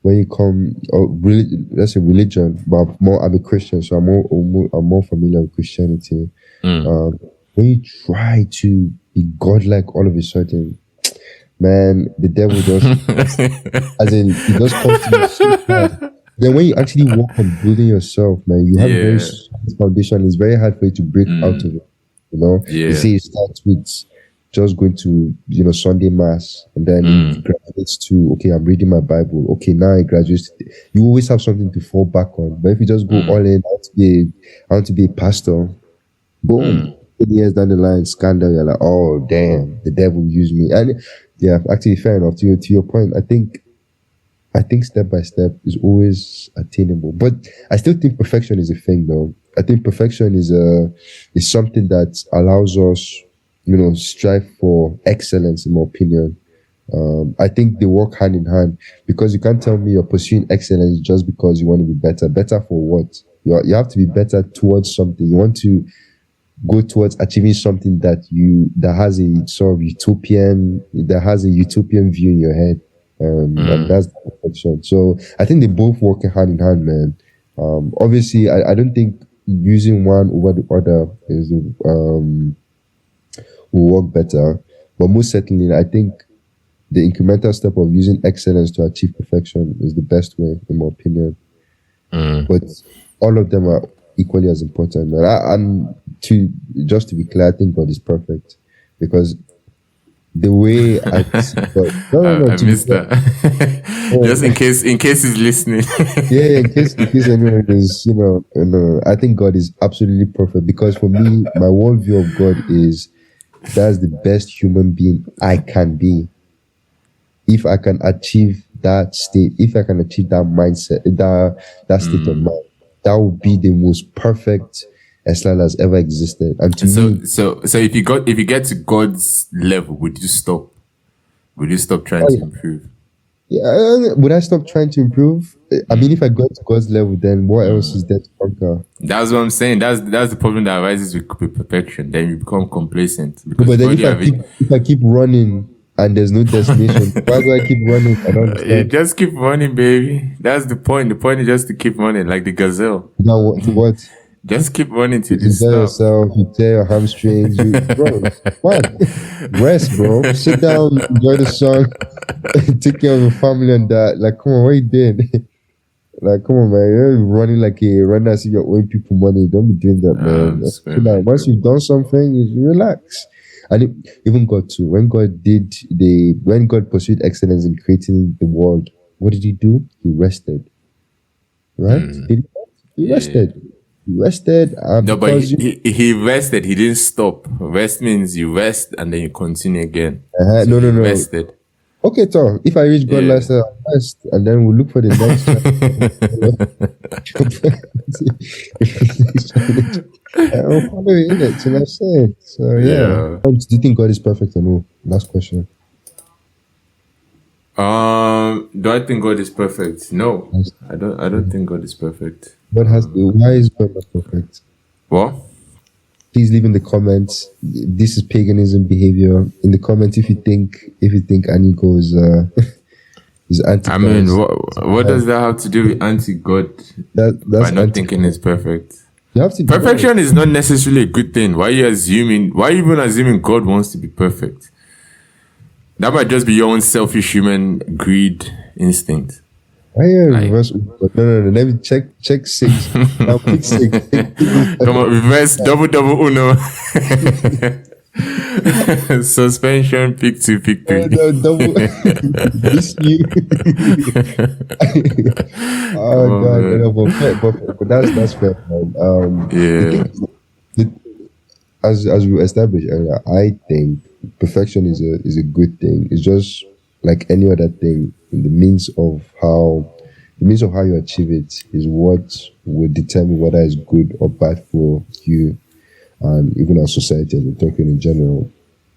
When you come, let's say religion, but I'm a Christian, so I'm more familiar with Christianity. When you try to be godlike all of a sudden, man, the devil just, as in, he just comes to you so hard. Then when you actually work on building yourself, man, you have a very solid foundation. It's very hard for you to break out of it, you know? You see, it starts with just going to, Sunday mass, and then it graduates to, okay, I'm reading my Bible. Okay, now it graduates. You always have something to fall back on. But if you just go all in, I want to be a pastor, boom. 10 years down the line, scandal, you're like, oh damn, the devil used me. And actually, fair enough. To your point, I think step by step is always attainable. But I still think perfection is a thing, though. I think perfection is something that allows us, strive for excellence, in my opinion. I think they work hand in hand, because you can't tell me you're pursuing excellence just because you want to be better. Better for what? You have to be better towards something. You want to go towards achieving something that has a sort of utopian view in your head. And that's the perfection. So I think they both work hand in hand, man. Obviously, I don't think using one over the other will work better. But most certainly, I think the incremental step of using excellence to achieve perfection is the best way, in my opinion. But all of them are equally as important, man. And to be clear, I think God is perfect, because the way I see God, I missed that. Just in case he's listening. In case anyone is, I think God is absolutely perfect, because for me, my worldview of God is that's the best human being I can be. If I can achieve that state, if I can achieve that mindset, that state of mind, that would be the most perfect Esla has ever existed. And to me, so if you get to God's level, would you stop? Would you stop trying to improve? Yeah, would I stop trying to improve? I mean, if I got to God's level, then what else is there to conquer? That's what I'm saying. That's the problem that arises with perfection. Then you become complacent. But then if I keep running and there's no destination, why do I keep running? I don't understand. You just keep running, baby. That's the point. The point is just to keep running, like the gazelle. Now what? Just keep running till you you tear yourself, you tear your hamstrings, bro. What? Rest, bro. Sit down, enjoy the song, take care of your family and that. Like, come on, what you doing? Like, come on, man. You're running like a runner as if you're owing people money. Don't be doing that, man. Like, once you've done something, you relax. And even God too. When God pursued excellence in creating the world, what did he do? He rested. Right? He rested. He rested. No, but he rested. He didn't stop. Rest means you rest and then you continue again. So no. Rested. Okay, Tom. If I reach God last, I'll rest, and then we'll look for the next challenge. I'll follow you in it. You know what I'm saying? So yeah. Do you think God is perfect or no? Last question. Do I think God is perfect? No, I don't think God is perfect. Why is God not perfect? What? Please leave in the comments. This is paganism behavior. In the comments, if you think Anyaugo is anti-God. I mean, what does that have to do with anti-God? That's by not thinking it's perfect. You have to Perfection is not necessarily a good thing. Why are you even assuming God wants to be perfect? That might just be your own selfish human greed instinct. Reverse. No. Let me check 6. Now pick 6. Come on, reverse double uno. Suspension, pick 2, pick 3. Double. This you. Oh God, but that's fair, man. As we established earlier, I think perfection is a good thing. It's just like any other thing. The means of how you achieve it is what will determine whether it's good or bad for you and even our society as we're talking in general.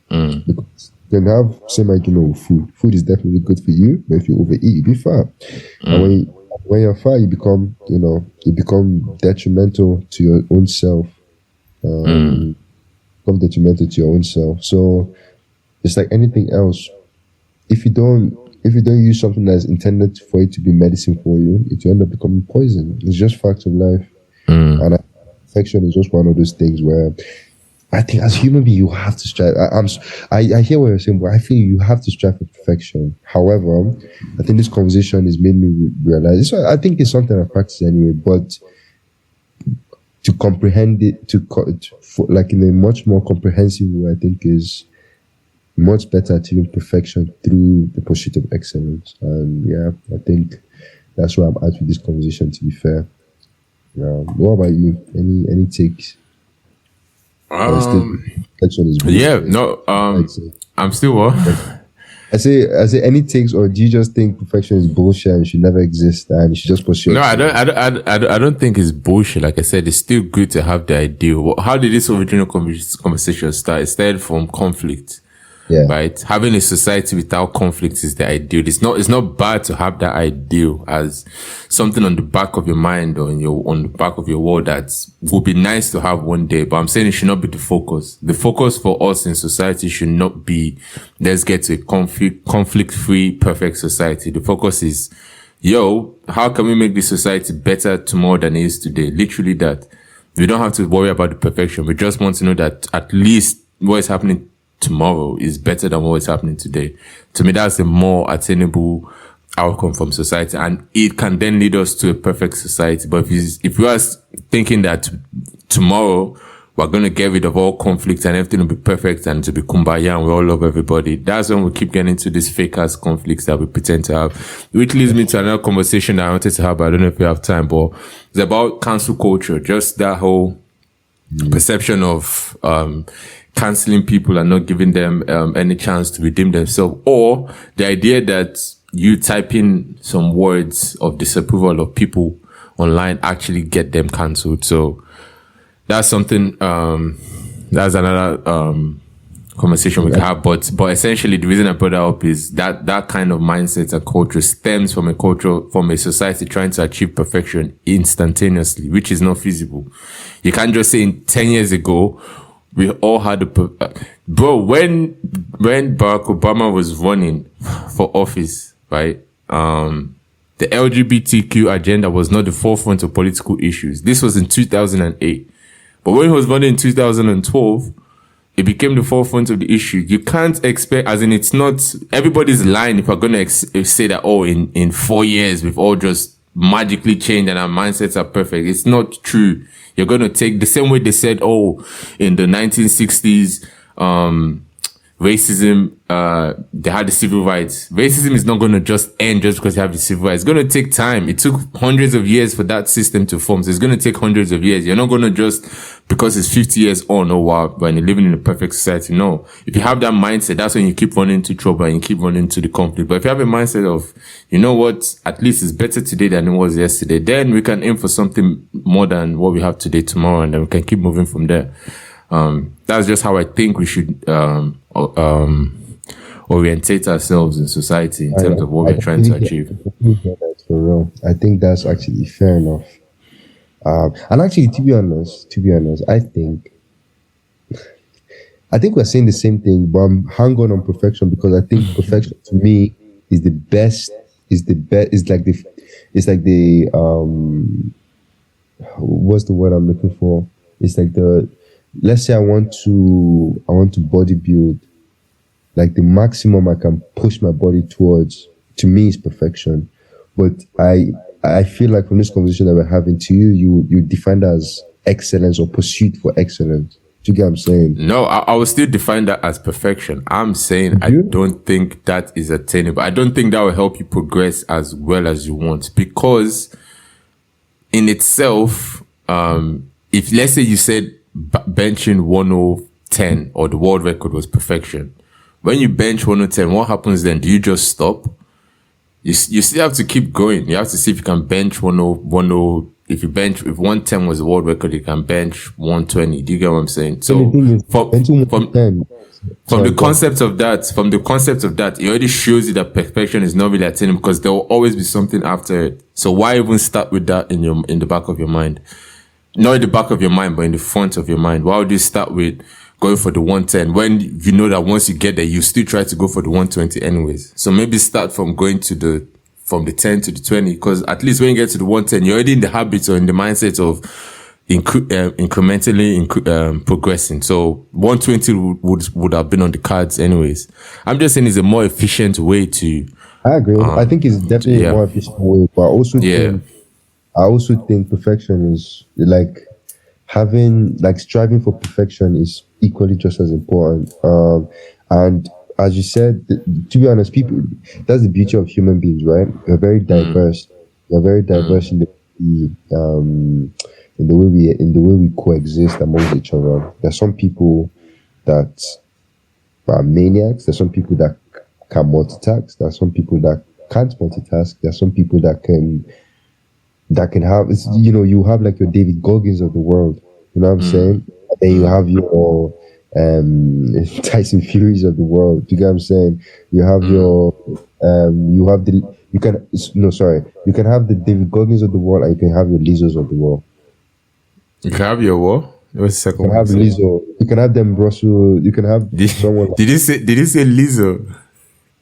Because you can have same argument with food. Food is definitely good for you, but if you overeat, you be fat. And when you're fat, you become detrimental to your own self. Become detrimental to your own self. So it's like anything else. If you don't use something that's intended for it to be medicine for you, it will end up becoming poison. It's just facts of life. And perfection is just one of those things where I think as a human being, you have to strive. I hear what you're saying, but I feel you have to strive for perfection. However, I think this conversation has made me realize, I think it's something I practice anyway, but to comprehend it, like in a much more comprehensive way, I think is much better achieving perfection through the pursuit of excellence. And yeah, I think that's where I'm at with this conversation, to be fair. What about you? Any takes? I'm still what? I say any takes, or do you just think perfection is bullshit and should never exist and you should just pursue it? No, I don't think it's bullshit. Like I said, it's still good to have the idea. How did this original conversation start? It started from conflict. Yeah. Right? Having a society without conflict is the ideal. It's not bad to have that ideal as something on the back of your mind or on the back of your wall that would be nice to have one day. But I'm saying it should not be the focus. The focus for us in society should not be, let's get to a conflict-free, perfect society. The focus is, how can we make this society better tomorrow than it is today? Literally that. We don't have to worry about the perfection. We just want to know that at least what is happening tomorrow is better than what is happening today. To me, that's a more attainable outcome from society, and it can then lead us to a perfect society. But if you are thinking that tomorrow we're going to get rid of all conflict and everything will be perfect and to be kumbaya and we all love everybody, that's when we keep getting into these fake ass conflicts that we pretend to have. Which leads me to another conversation that I wanted to have, but I don't know if we have time, but it's about cancel culture. Just that whole perception of canceling people and not giving them any chance to redeem themselves, or the idea that you type in some words of disapproval of people online actually get them cancelled. So that's something, that's another conversation we can have. But essentially the reason I brought that up is that kind of mindset and culture stems from a society trying to achieve perfection instantaneously, which is not feasible. You can't just say 10 years ago, we all had bro, when Barack Obama was running for office, right? The LGBTQ agenda was not the forefront of political issues. This was in 2008. But when he was running in 2012, it became the forefront of the issue. You can't expect, as in it's not, everybody's lying if we're going to say that, in 4 years, we've all just magically changed and our mindsets are perfect. It's not true. You're going to take the same way they said, in the 1960s, racism, they had the civil rights. Racism is not going to just end just because you have the civil rights. It's going to take time. It took hundreds of years for that system to form. So it's going to take hundreds of years. You're not going to just, because it's 50 years on, when you're living in a perfect society. No. If you have that mindset, that's when you keep running into trouble and you keep running into the conflict. But if you have a mindset of, you know what, at least it's better today than it was yesterday, then we can aim for something more than what we have today, tomorrow, and then we can keep moving from there. That's just how I think we should orientate ourselves in society in terms of what we're trying to achieve. For real, I think that's actually fair enough. And actually, to be honest, I think we're saying the same thing, but I'm hang on perfection because I think perfection to me is the best. Is like the what's the word I'm looking for? It's like let's say I want to bodybuild, like the maximum I can push my body towards, to me, is perfection. But I feel like from this conversation that we're having, to you define that as excellence or pursuit for excellence. Do you get what I'm saying? No, I will still define that as perfection. I'm saying I don't think that is attainable. I don't think that will help you progress as well as you want, because in itself, if let's say you said benching 1010 or the world record was perfection, when you bench 10, what happens then? Do you just stop? You still have to keep going. You have to see if you can bench 10. If 110 was the world record, you can bench 120. Do you get what I'm saying? So from the concept of that, it already shows you that perfection is not really attainable, because there will always be something after it. So why even start with that in the back of your mind? Not in the back of your mind, but in the front of your mind. Why would you start with going for the 110 when you know that once you get there, you still try to go for the 120 anyways? So maybe start from going from the 10 to the 20, because at least when you get to the 110, you're already in the habit or in the mindset of incrementally progressing. So 120 would have been on the cards anyways. I'm just saying it's a more efficient way to. I agree. I think it's definitely a more efficient way, but I also think perfection is like striving for perfection is equally just as important. And as you said, to be honest, that's the beauty of human beings, right? We're very diverse. We're very diverse in the way we coexist amongst each other. There's some people that are maniacs. There's some people that can multitask. There's some people that can't multitask. There's some people that can have, you have like your David Goggins of the world. You know what I'm saying? And then you have your Tyson Furies of the world. You get what I'm saying? You have your you have the you can no sorry you can have the David Goggins of the world, and you can have your Lizos of the world. You can have your what? What's the second You can one? have Lizzo. You can have them Russell. You can have someone. Did you say Lizzo?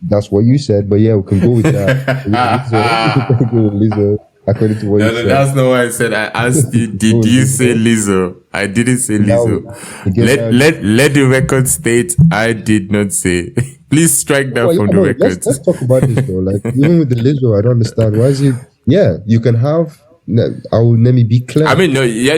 That's what you said, but yeah, we can go with that. Lizzo. We can go with Lizzo. According to what you said. That's not what I said. I asked you, did you say Lizzo? I didn't say Lizzo. Let the record state I did not say. Please strike that from the record. Let's talk about this though. Like even with the Lizzo, I don't understand. Why is it? Yeah, you can have. I will let me be clear. I mean, no, you're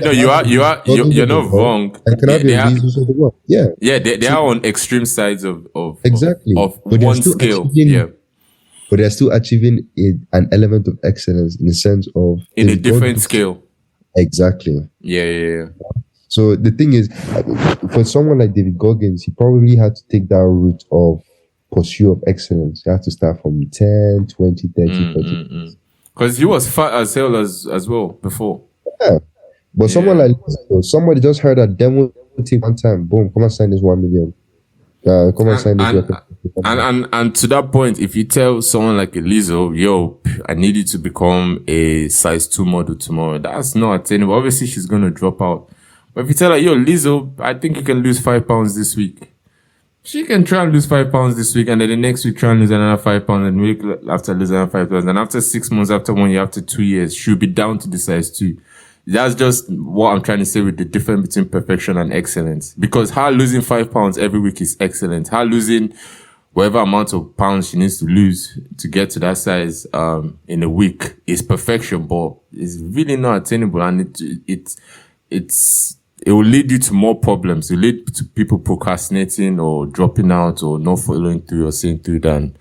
not wrong. I can have your Lizzo's of the world. Yeah, yeah, they are on extreme sides of exactly of one scale. Yeah. But they're still achieving an element of excellence in the sense of in a different scale. Exactly. Yeah. So the thing is, for someone like David Goggins, he probably had to take that route of pursuit of excellence. He had to start from 10, 20, 30, 40. Because he was fat as hell as well before. Yeah. But someone like somebody just heard a demo tape one time. Boom, come and sign this 1 million. Come and sign this record. And to that point, if you tell someone like a Lizzo, yo, I need you to become a size 2 model tomorrow, that's not attainable. Obviously, she's going to drop out. But if you tell her, yo, Lizzo, I think you can lose 5 pounds this week. She can try and lose 5 pounds this week, and then the next week try and lose another 5 pounds, and the week after lose another 5 pounds. And after 6 months, after 1 year, after 2 years, she'll be down to the size 2. That's just what I'm trying to say with the difference between perfection and excellence. Because her losing 5 pounds every week is excellent. Her losing whatever amount of pounds she needs to lose to get to that size in a week is perfection, but it's really not attainable, and it will lead you to more problems. It will lead to people procrastinating or dropping out or not following through or seeing through than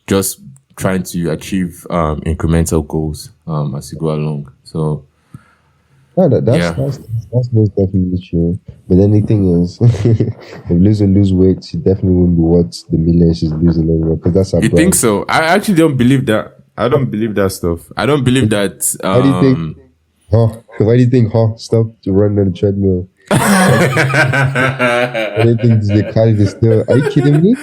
just trying to achieve incremental goals as you go along. So that's most definitely true. But then the thing is, if Lizzo lose weight, she definitely won't be what the million she's losing anymore. Because that's her You brand. think so? I actually don't believe that. I don't believe that stuff. I don't believe that. Why do you think? Why do you think? Stop to run on the treadmill. I don't think the Khalid is still. Are you kidding me?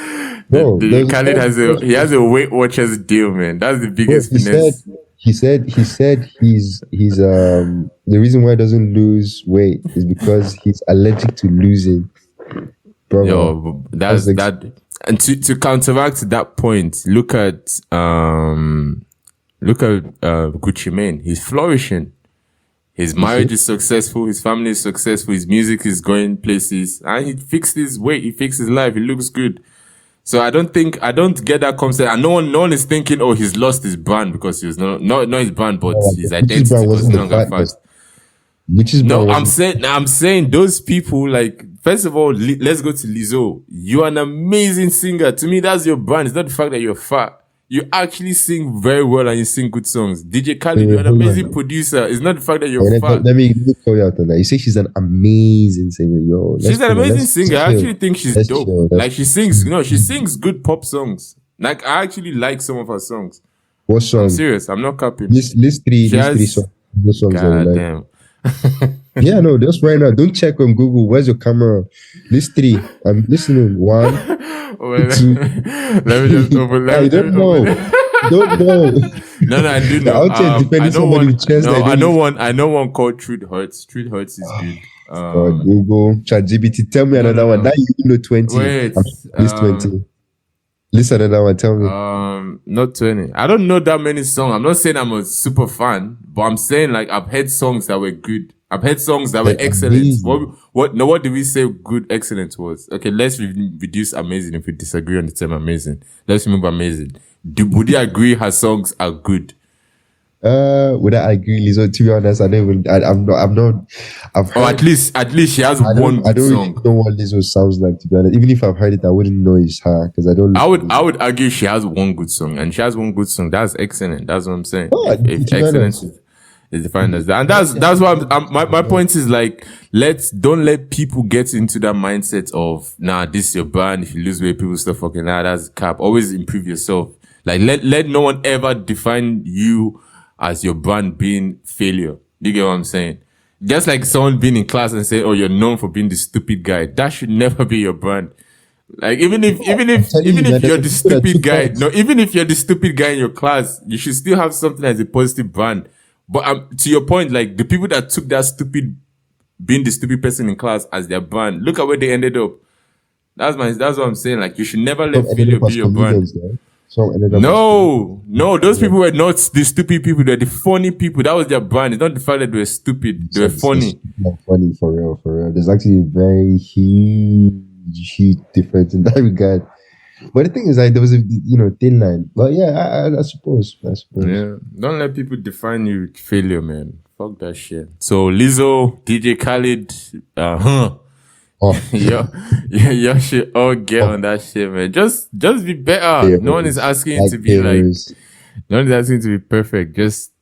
Bro, Khalid has a Weight Watchers deal, man. That's the biggest finesse. He said he's the reason why he doesn't lose weight is because he's allergic to losing. Bro, yo, that's that. And to counteract that point, look at Gucci Mane. He's flourishing. His marriage is successful. His family is successful. His music is going places. And he fixed his weight. He fixed his life. He looks good. So I don't get that concept. And no one is thinking, oh, he's lost his brand because he was not his brand, but his identity was no longer fast. I'm saying those people, like, first of all, let's go to Lizzo. You're an amazing singer. To me, that's your brand. It's not the fact that you're fat. You actually sing very well and you sing good songs. DJ Khaled, you're an amazing producer. It's not the fact that you're fat. Let me call you out on that. You say she's an amazing singer. Yo, she's an amazing singer. I actually think she's dope. Like she sings good pop songs. Like I actually like some of her songs. What song? I'm serious. I'm not copying. List three songs. God damn. Yeah, no, just right now. Don't check on Google. Where's your camera? List 3. I'm listening. 1, 2. Let me just open. I don't know. Don't know. No, I do know. I know one called Truth Hurts. Truth Hurts is good. Google, ChatGPT. Tell me another one. Now you know 20. Wait. List 20. List another one. Tell me. Not 20. I don't know that many songs. I'm not saying I'm a super fan, but I'm saying like I've heard songs that were good. I've heard songs that were excellent. Amazing. What did we say good excellent was? Okay, let's reduce amazing if we disagree on the term amazing. Let's remove amazing. Would you agree her songs are good? Would I agree, Lizzo? To be honest, I'm not. I've heard, at least she has one good song. I don't know what Lizzo sounds like, to be honest. Even if I've heard it, I wouldn't know it's her because I don't. I would argue she has one good song, and she has one good song. That's excellent. That's what I'm saying. If excellence is defined as that, and that's why my point is like don't let people get into that mindset of this is your brand. If you lose weight, people start fucking that's cap. Always improve yourself. Like let no one ever define you as your brand being failure. Do you get what I'm saying? just like someone being in class and saying, "Oh, you're known for being the stupid guy." That should never be your brand. Like even if you're the stupid guy, no, even if you're the stupid guy in your class, you should still have something as a positive brand. But to your point, like the people that took that being the stupid person in class as their brand, look at where they ended up. That's what I'm saying. Like you should never let failure be your brand. No, those people were not the stupid people. They're the funny people. That was their brand. It's not the fact that they were stupid. They were funny. Funny for real. There's actually a very huge difference in that regard. But the thing is, like, there was a thin line. But yeah, I suppose. Yeah, don't let people define you with failure, man. Fuck that shit. So Lizzo, DJ Khaled, y'all should all get on that shit, man. Just be better. No one is asking you to be like, no one is asking you to be perfect. Just,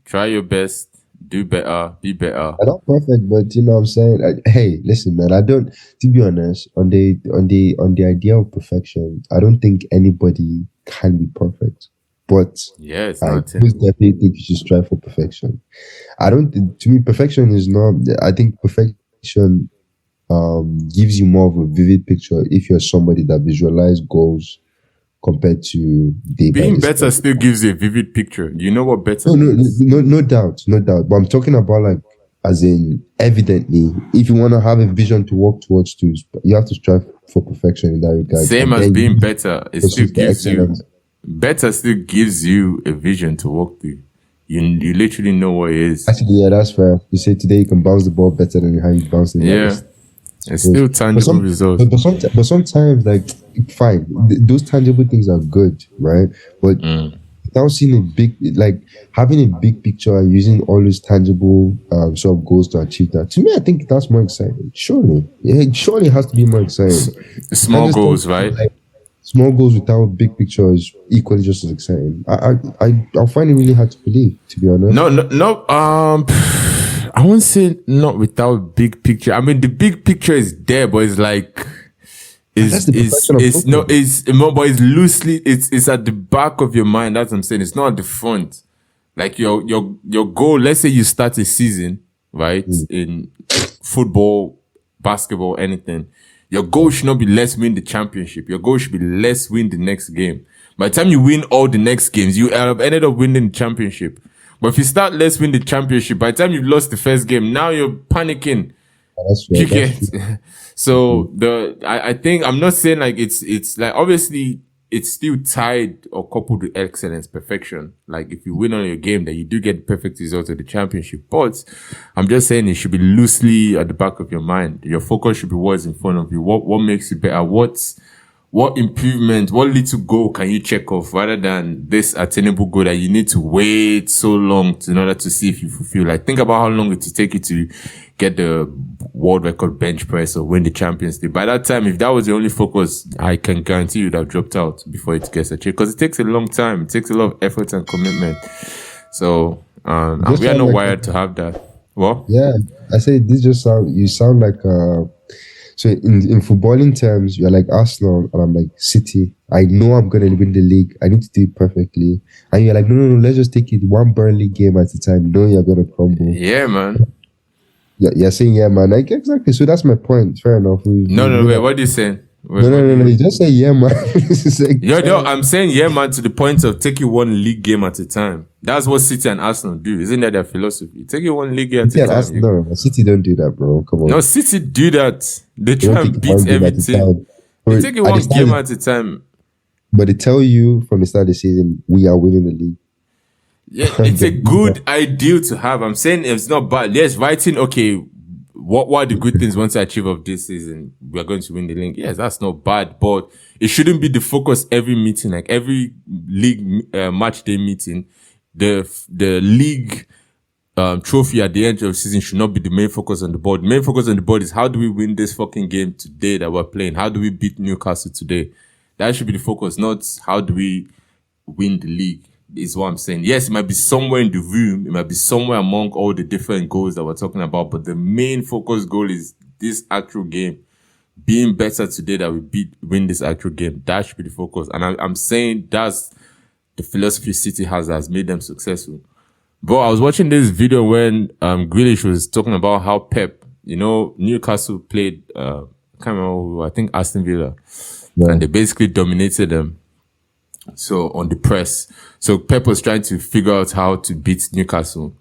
try your best, do better, be better. I'm not perfect, but you know what I'm saying? Hey, listen, man, to be honest, on the idea of perfection, I don't think anybody can be perfect. But yes, I definitely think you should strive for perfection. To me, perfection is not, I think perfection gives you more of a vivid picture if you're somebody that visualizes goals compared to being better still gives you a vivid picture. Do you know what better means? No doubt. But I'm talking about like, as in evidently, if you want to have a vision to work towards, you have to strive for perfection in that regard. Same as being better, it still gives you. Better still gives you a vision to walk through. You literally know what it is. Actually, yeah, that's fair. You say today you can bounce the ball better than how you bounce it. Yeah, it's still tangible results. But sometimes, like, fine, those tangible things are good, right? But without seeing having a big picture and using all those tangible sort of goals to achieve that, to me, I think that's more exciting. Surely, it has to be more exciting. Small goals, right? Small goals without a big picture is equally just as exciting. I'll find it really hard to believe, to be honest. No. I won't say not without big picture. I mean, the big picture is there, but it's like, but it's loosely, it's at the back of your mind. That's what I'm saying. It's not at the front. Like your goal. Let's say you start a season, right? In football, basketball, anything. Your goal should not be let's win the championship. Your goal should be let's win the next game. By the time you win all the next games, you have ended up winning the championship. But if you start let's win the championship, by the time you've lost the first game, now you're panicking. So I think I'm not saying like it's like obviously it's still tied or coupled with excellence, perfection. Like if you win on your game, then you do get the perfect result of the championship. But I'm just saying it should be loosely at the back of your mind. Your focus should be what's in front of you. What makes you better? What improvement, what little goal can you check off rather than this attainable goal that you need to wait so long in order to see if you fulfill? Like think about how long it will take you to get the world record bench press or win the Champions League. By that time, if that was the only focus, I can guarantee you'd have dropped out before it gets achieved because it takes a long time. It takes a lot of effort and commitment. So, and we are not wired to have that. What? Yeah, I say this you sound like so in footballing terms, you're like Arsenal and I'm like City. I know I'm going to win the league. I need to do it perfectly. And you're like, no, let's just take it one Burnley game at a time. No, you're going to crumble. Yeah, man. Yeah, you're saying, yeah, man. Like, exactly. So that's my point. Fair enough. No, wait, what are you saying? No. You just say, yeah, man. I'm saying, yeah, man, to the point of taking one league game at a time. That's what City and Arsenal do. Isn't that their philosophy? Take it one league game at a time. No, City don't do that, bro. Come on. No, City do that. They try and beat everything. They take it one game at a time. But they tell you from the start of the season, we are winning the league. Yeah, it's a good ideal to have. I'm saying it's not bad. Yes, writing, okay, what are the good things once I achieve of this season? We are going to win the league. Yes, that's not bad, but it shouldn't be the focus every meeting, like every league match day meeting. The league trophy at the end of the season should not be the main focus on the board. The main focus on the board is how do we win this fucking game today that we're playing? How do we beat Newcastle today? That should be the focus, not how do we win the league. Is what I'm saying. Yes, it might be somewhere in the room. It might be somewhere among all the different goals that we're talking about. But the main focus goal is this actual game. Being better today that we win this actual game. That should be the focus. And I'm saying that's the philosophy City has made them successful. Bro, I was watching this video when Grealish was talking about how Pep, you know, Newcastle played I can't remember who, I think Aston Villa. Yeah. And they basically dominated them. So on the press. So Pep was trying to figure out how to beat Newcastle.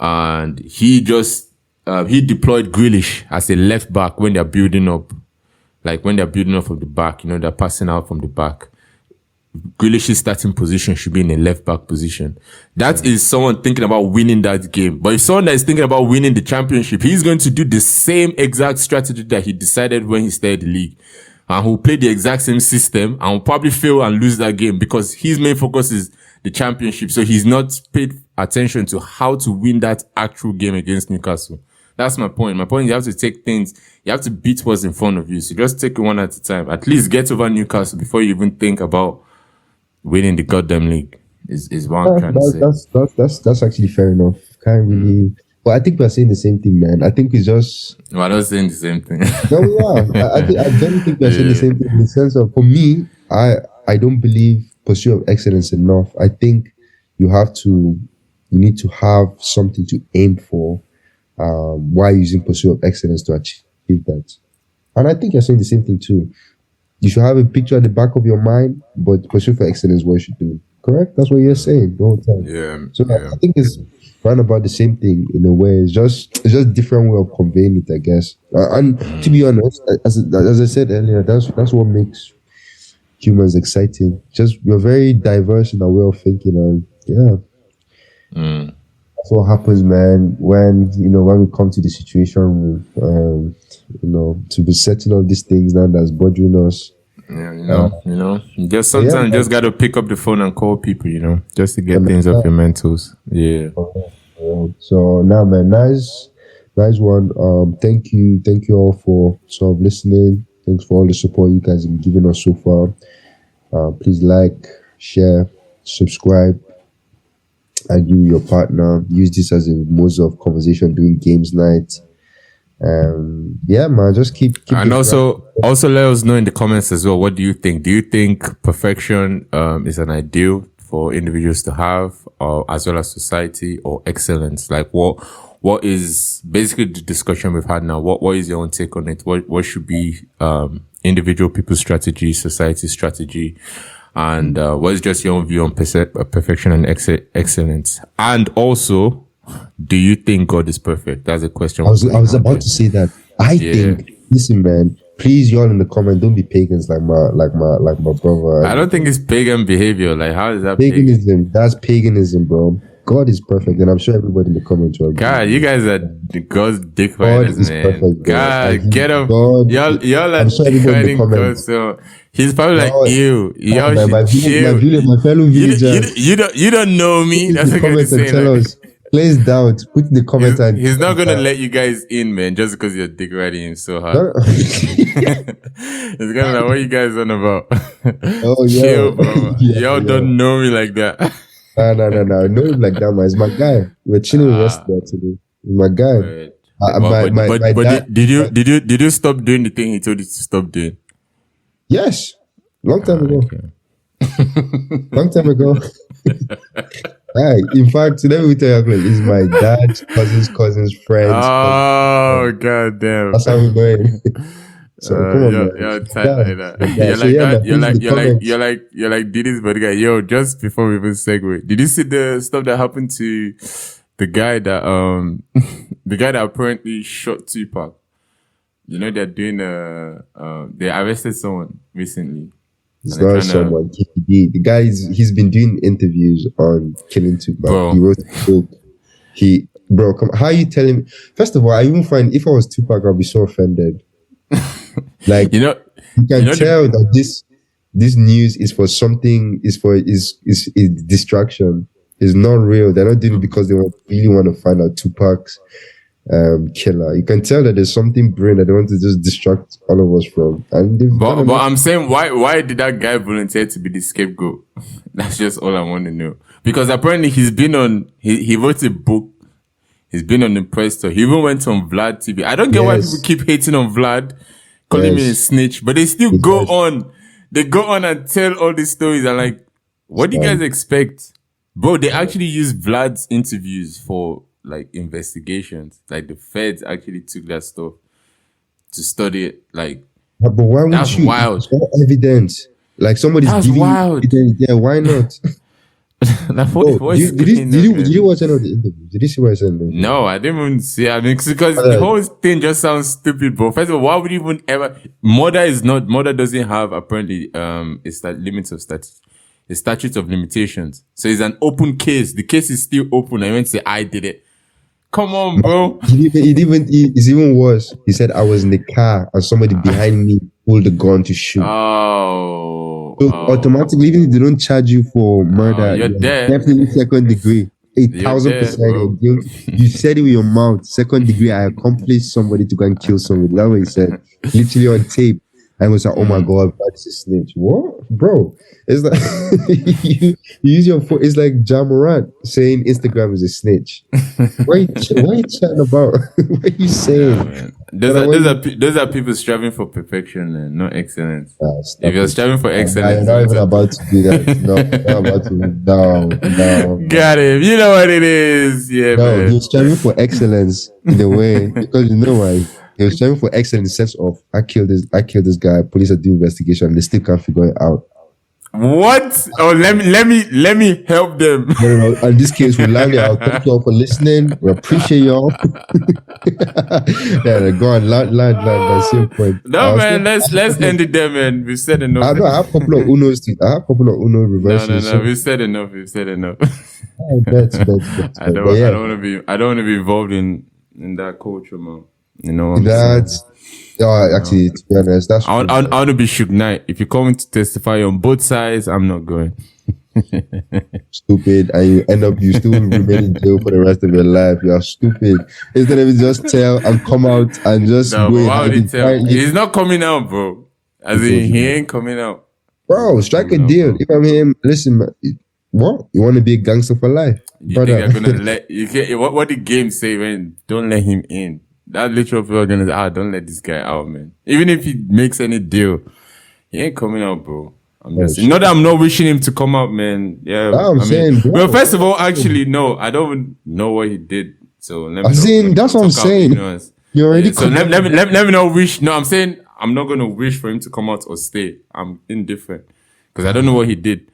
And he just he deployed Grealish as a left back when they're building up. Like when they're building up from the back, you know, they're passing out from the back. Grealish's starting position should be in a left back position. That is someone thinking about winning that game. But if someone that is thinking about winning the championship, he's going to do the same exact strategy that he decided when he started the league. And he'll play the exact same system and will probably fail and lose that game because his main focus is the championship. So he's not paid attention to how to win that actual game against Newcastle. That's my point. My point is you have to take things, you have to beat what's in front of you. So just take it one at a time. At least get over Newcastle before you even think about winning the goddamn league is what I'm trying to say. That's actually fair enough. Can't really. But I think we're saying the same thing, man. I think it's just. Well, I'm not saying the same thing. No, we are. I don't think we're saying the same thing in the sense of, for me, I don't believe pursuit of excellence enough. I think you need to have something to aim for. While using pursuit of excellence to achieve that. And I think you're saying the same thing too. You should have a picture at the back of your mind, but pursuit for excellence is what you should do. Correct? That's what you're saying the whole time. Yeah. So yeah. I think it's round about the same thing in a way. It's just different way of conveying it, I guess. And to be honest, as I said earlier, that's what makes humans exciting. Just we're very diverse in our way of thinking, and yeah. That's what happens, man, when we come to the situation, to be setting all these things now that's bothering us. Yeah, just sometimes just got to pick up the phone and call people, just to get things off your mentals. Yeah. So now, man, nice one. Thank you all for sort of listening. Thanks for all the support you guys have been giving us so far. Please like, share, subscribe. And you, your partner, use this as a mode of conversation during games night. Yeah, man, just keep. And also let us know in the comments as well. What do you think? Do you think perfection is an ideal for individuals to have, or as well as society, or excellence? Like what is basically the discussion we've had now? What is your own take on it? What should be individual people's strategy, society strategy? And what is just your own view on perfection and excellence? And also, do you think God is perfect? That's a question. I was about to say that. I think. Listen, man. Please, y'all in the comment, don't be pagans like my brother. I don't think it's pagan behavior. Like, how is that paganism? Pagan? That's paganism, bro. God is perfect, and I'm sure everybody in the comments will. God, you guys are God's dick riders, man. Perfect, God, get up. Y'all are dick riding God, so he's probably like, ew. Y'all my fellow villagers. You don't know me. That's what I'm saying. Tell us. Place down. Put in the comments. He's not gonna let you guys in, man, just because you're dick riding him so hard. It's gonna like, what are you guys on about? Oh yeah. Chill, bro. Y'all don't know me like that. No. No, like that, man. It's my guy. We're chilling with us there today. It's my guy. But did you stop doing the thing he told you to stop doing? Yes. Long time ago. Okay. Long time ago. In fact, let me tell you, it's my dad's cousin's friends. Oh, god damn. That's how we're going. So come on, you're tight like that. You're like Diddy's body guy. Yo, just before we even segue, did you see the stuff that happened to the guy that apparently shot Tupac? They're doing they arrested someone recently. It's not someone. The guy he's been doing interviews on killing Tupac. Bro. He wrote a book. How are you telling me? First of all, I even find if I was Tupac, I'd be so offended. Like you can tell that this news is for something. Is distraction. It's not real. They're not doing it because they really want to find out Tupac's killer. You can tell that there's something brilliant that they want to just distract all of us from. But I'm saying, why did that guy volunteer to be the scapegoat? That's just all I want to know. Because apparently he's been on. He wrote a book. He's been on the press tour. He even went on Vlad TV. I don't get why people keep hating on Vlad, calling me a snitch, but they still go on. They go on and tell all these stories. I'm like, what do you guys expect? Bro, they actually use Vlad's interviews for like investigations. Like the feds actually took that stuff to study it. Like, but why would that's you? wild. It's all evidence. Like somebody's That's giving wild. you evidence. Yeah, why not? Like, Did you watch any of the interviews? Did you see what I said? No, I didn't even see. I mean, because the whole thing just sounds stupid, bro. First of all, why would you even ever? Murder doesn't have apparently it's that limits of statute. The statute of limitations. So it's an open case. The case is still open. I went to say I did it. Come on, bro. It's even worse. He said I was in the car and somebody behind me pulled the gun to shoot. So automatically, even if they don't charge you for murder, you're dead. Definitely second degree. 1,000% guilt. You said it with your mouth. Second degree, I accomplished somebody to go and kill somebody. That's what he said. Literally on tape. And was like, oh my God, that's a snitch. What? Bro, it's like you use your phone. It's like Jamarant saying Instagram is a snitch. What are you chatting about? What are you saying? Those are people striving for perfection and not excellence. If you're striving for excellence, you're not even about to do that. No, not about to. No. Got it. You know what it is. Yeah, no, man. You're striving for excellence in a way because you know why. He was striving for excellence in the sense of I killed this guy, police are doing investigation, and they still can't figure it out. What? Oh, let me help them. No. In this case, we land it. I'll thank you all for listening. We appreciate y'all. Yeah, go on, land. That's your point. No, man, let's end it there, man. We've said enough. I have a couple of Uno reverses. No. We've said enough. That's I don't want to be involved in that culture, man. You know what I'm saying? Actually, to be honest, that's I want to be Suge Knight. If you're coming to testify on both sides, I'm not going. Stupid, and you still remain in jail for the rest of your life. You are stupid. Instead of just tell and come out and just why would he tell? He's not coming out, bro. As in, he ain't coming out. Bro, strike a deal. Bro. If I'm him, listen, man, what? You want to be a gangster for life? You think I'm gonna let you? What the game say when don't let him in? That literal people are gonna say, don't let this guy out, man. Even if he makes any deal, he ain't coming out, bro. Not that I'm not wishing him to come out, man. Yeah, I'm saying, bro. Well, first of all, actually, no, I don't know what he did. So let me. That's what I'm saying. You already. So let me not wish. No, I'm saying I'm not gonna wish for him to come out or stay. I'm indifferent because I don't know what he did.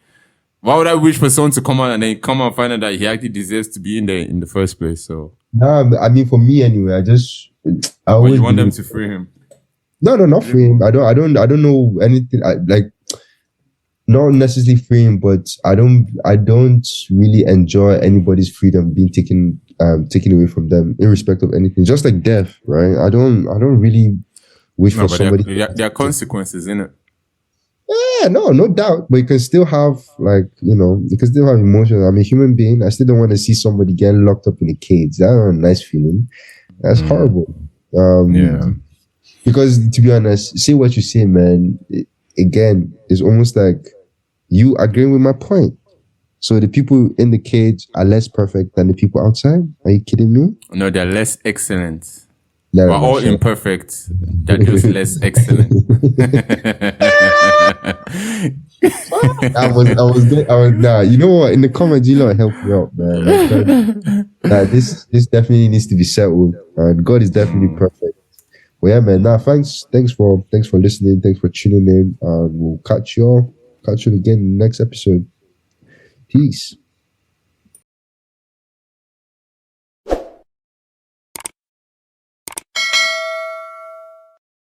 Why would I wish for someone to come out and then come out and find out that he actually deserves to be in there in the first place? So. No, I mean for me anyway. I always you want them to free him? No, not free him. I don't know anything. Not necessarily free him, but I don't really enjoy anybody's freedom being taken away from them, irrespective of anything. Just like death, right? I don't really wish for somebody. There are consequences in it. Yeah, no doubt. But you can still have you can still have emotions. I'm a human being. I still don't want to see somebody get locked up in a cage. That's not a nice feeling. That's horrible. Yeah. Because to be honest, say what you say, man. Again, it's almost like you agreeing with my point. So the people in the cage are less perfect than the people outside. Are you kidding me? No, they're less excellent. We're all imperfect. They're just less excellent. I was nah. You know what? In the comments, you lot help me out, man. This definitely needs to be settled. And God is definitely perfect. Well, yeah, man. Nah, thanks for listening. Thanks for tuning in. We'll catch you again in the next episode. Peace.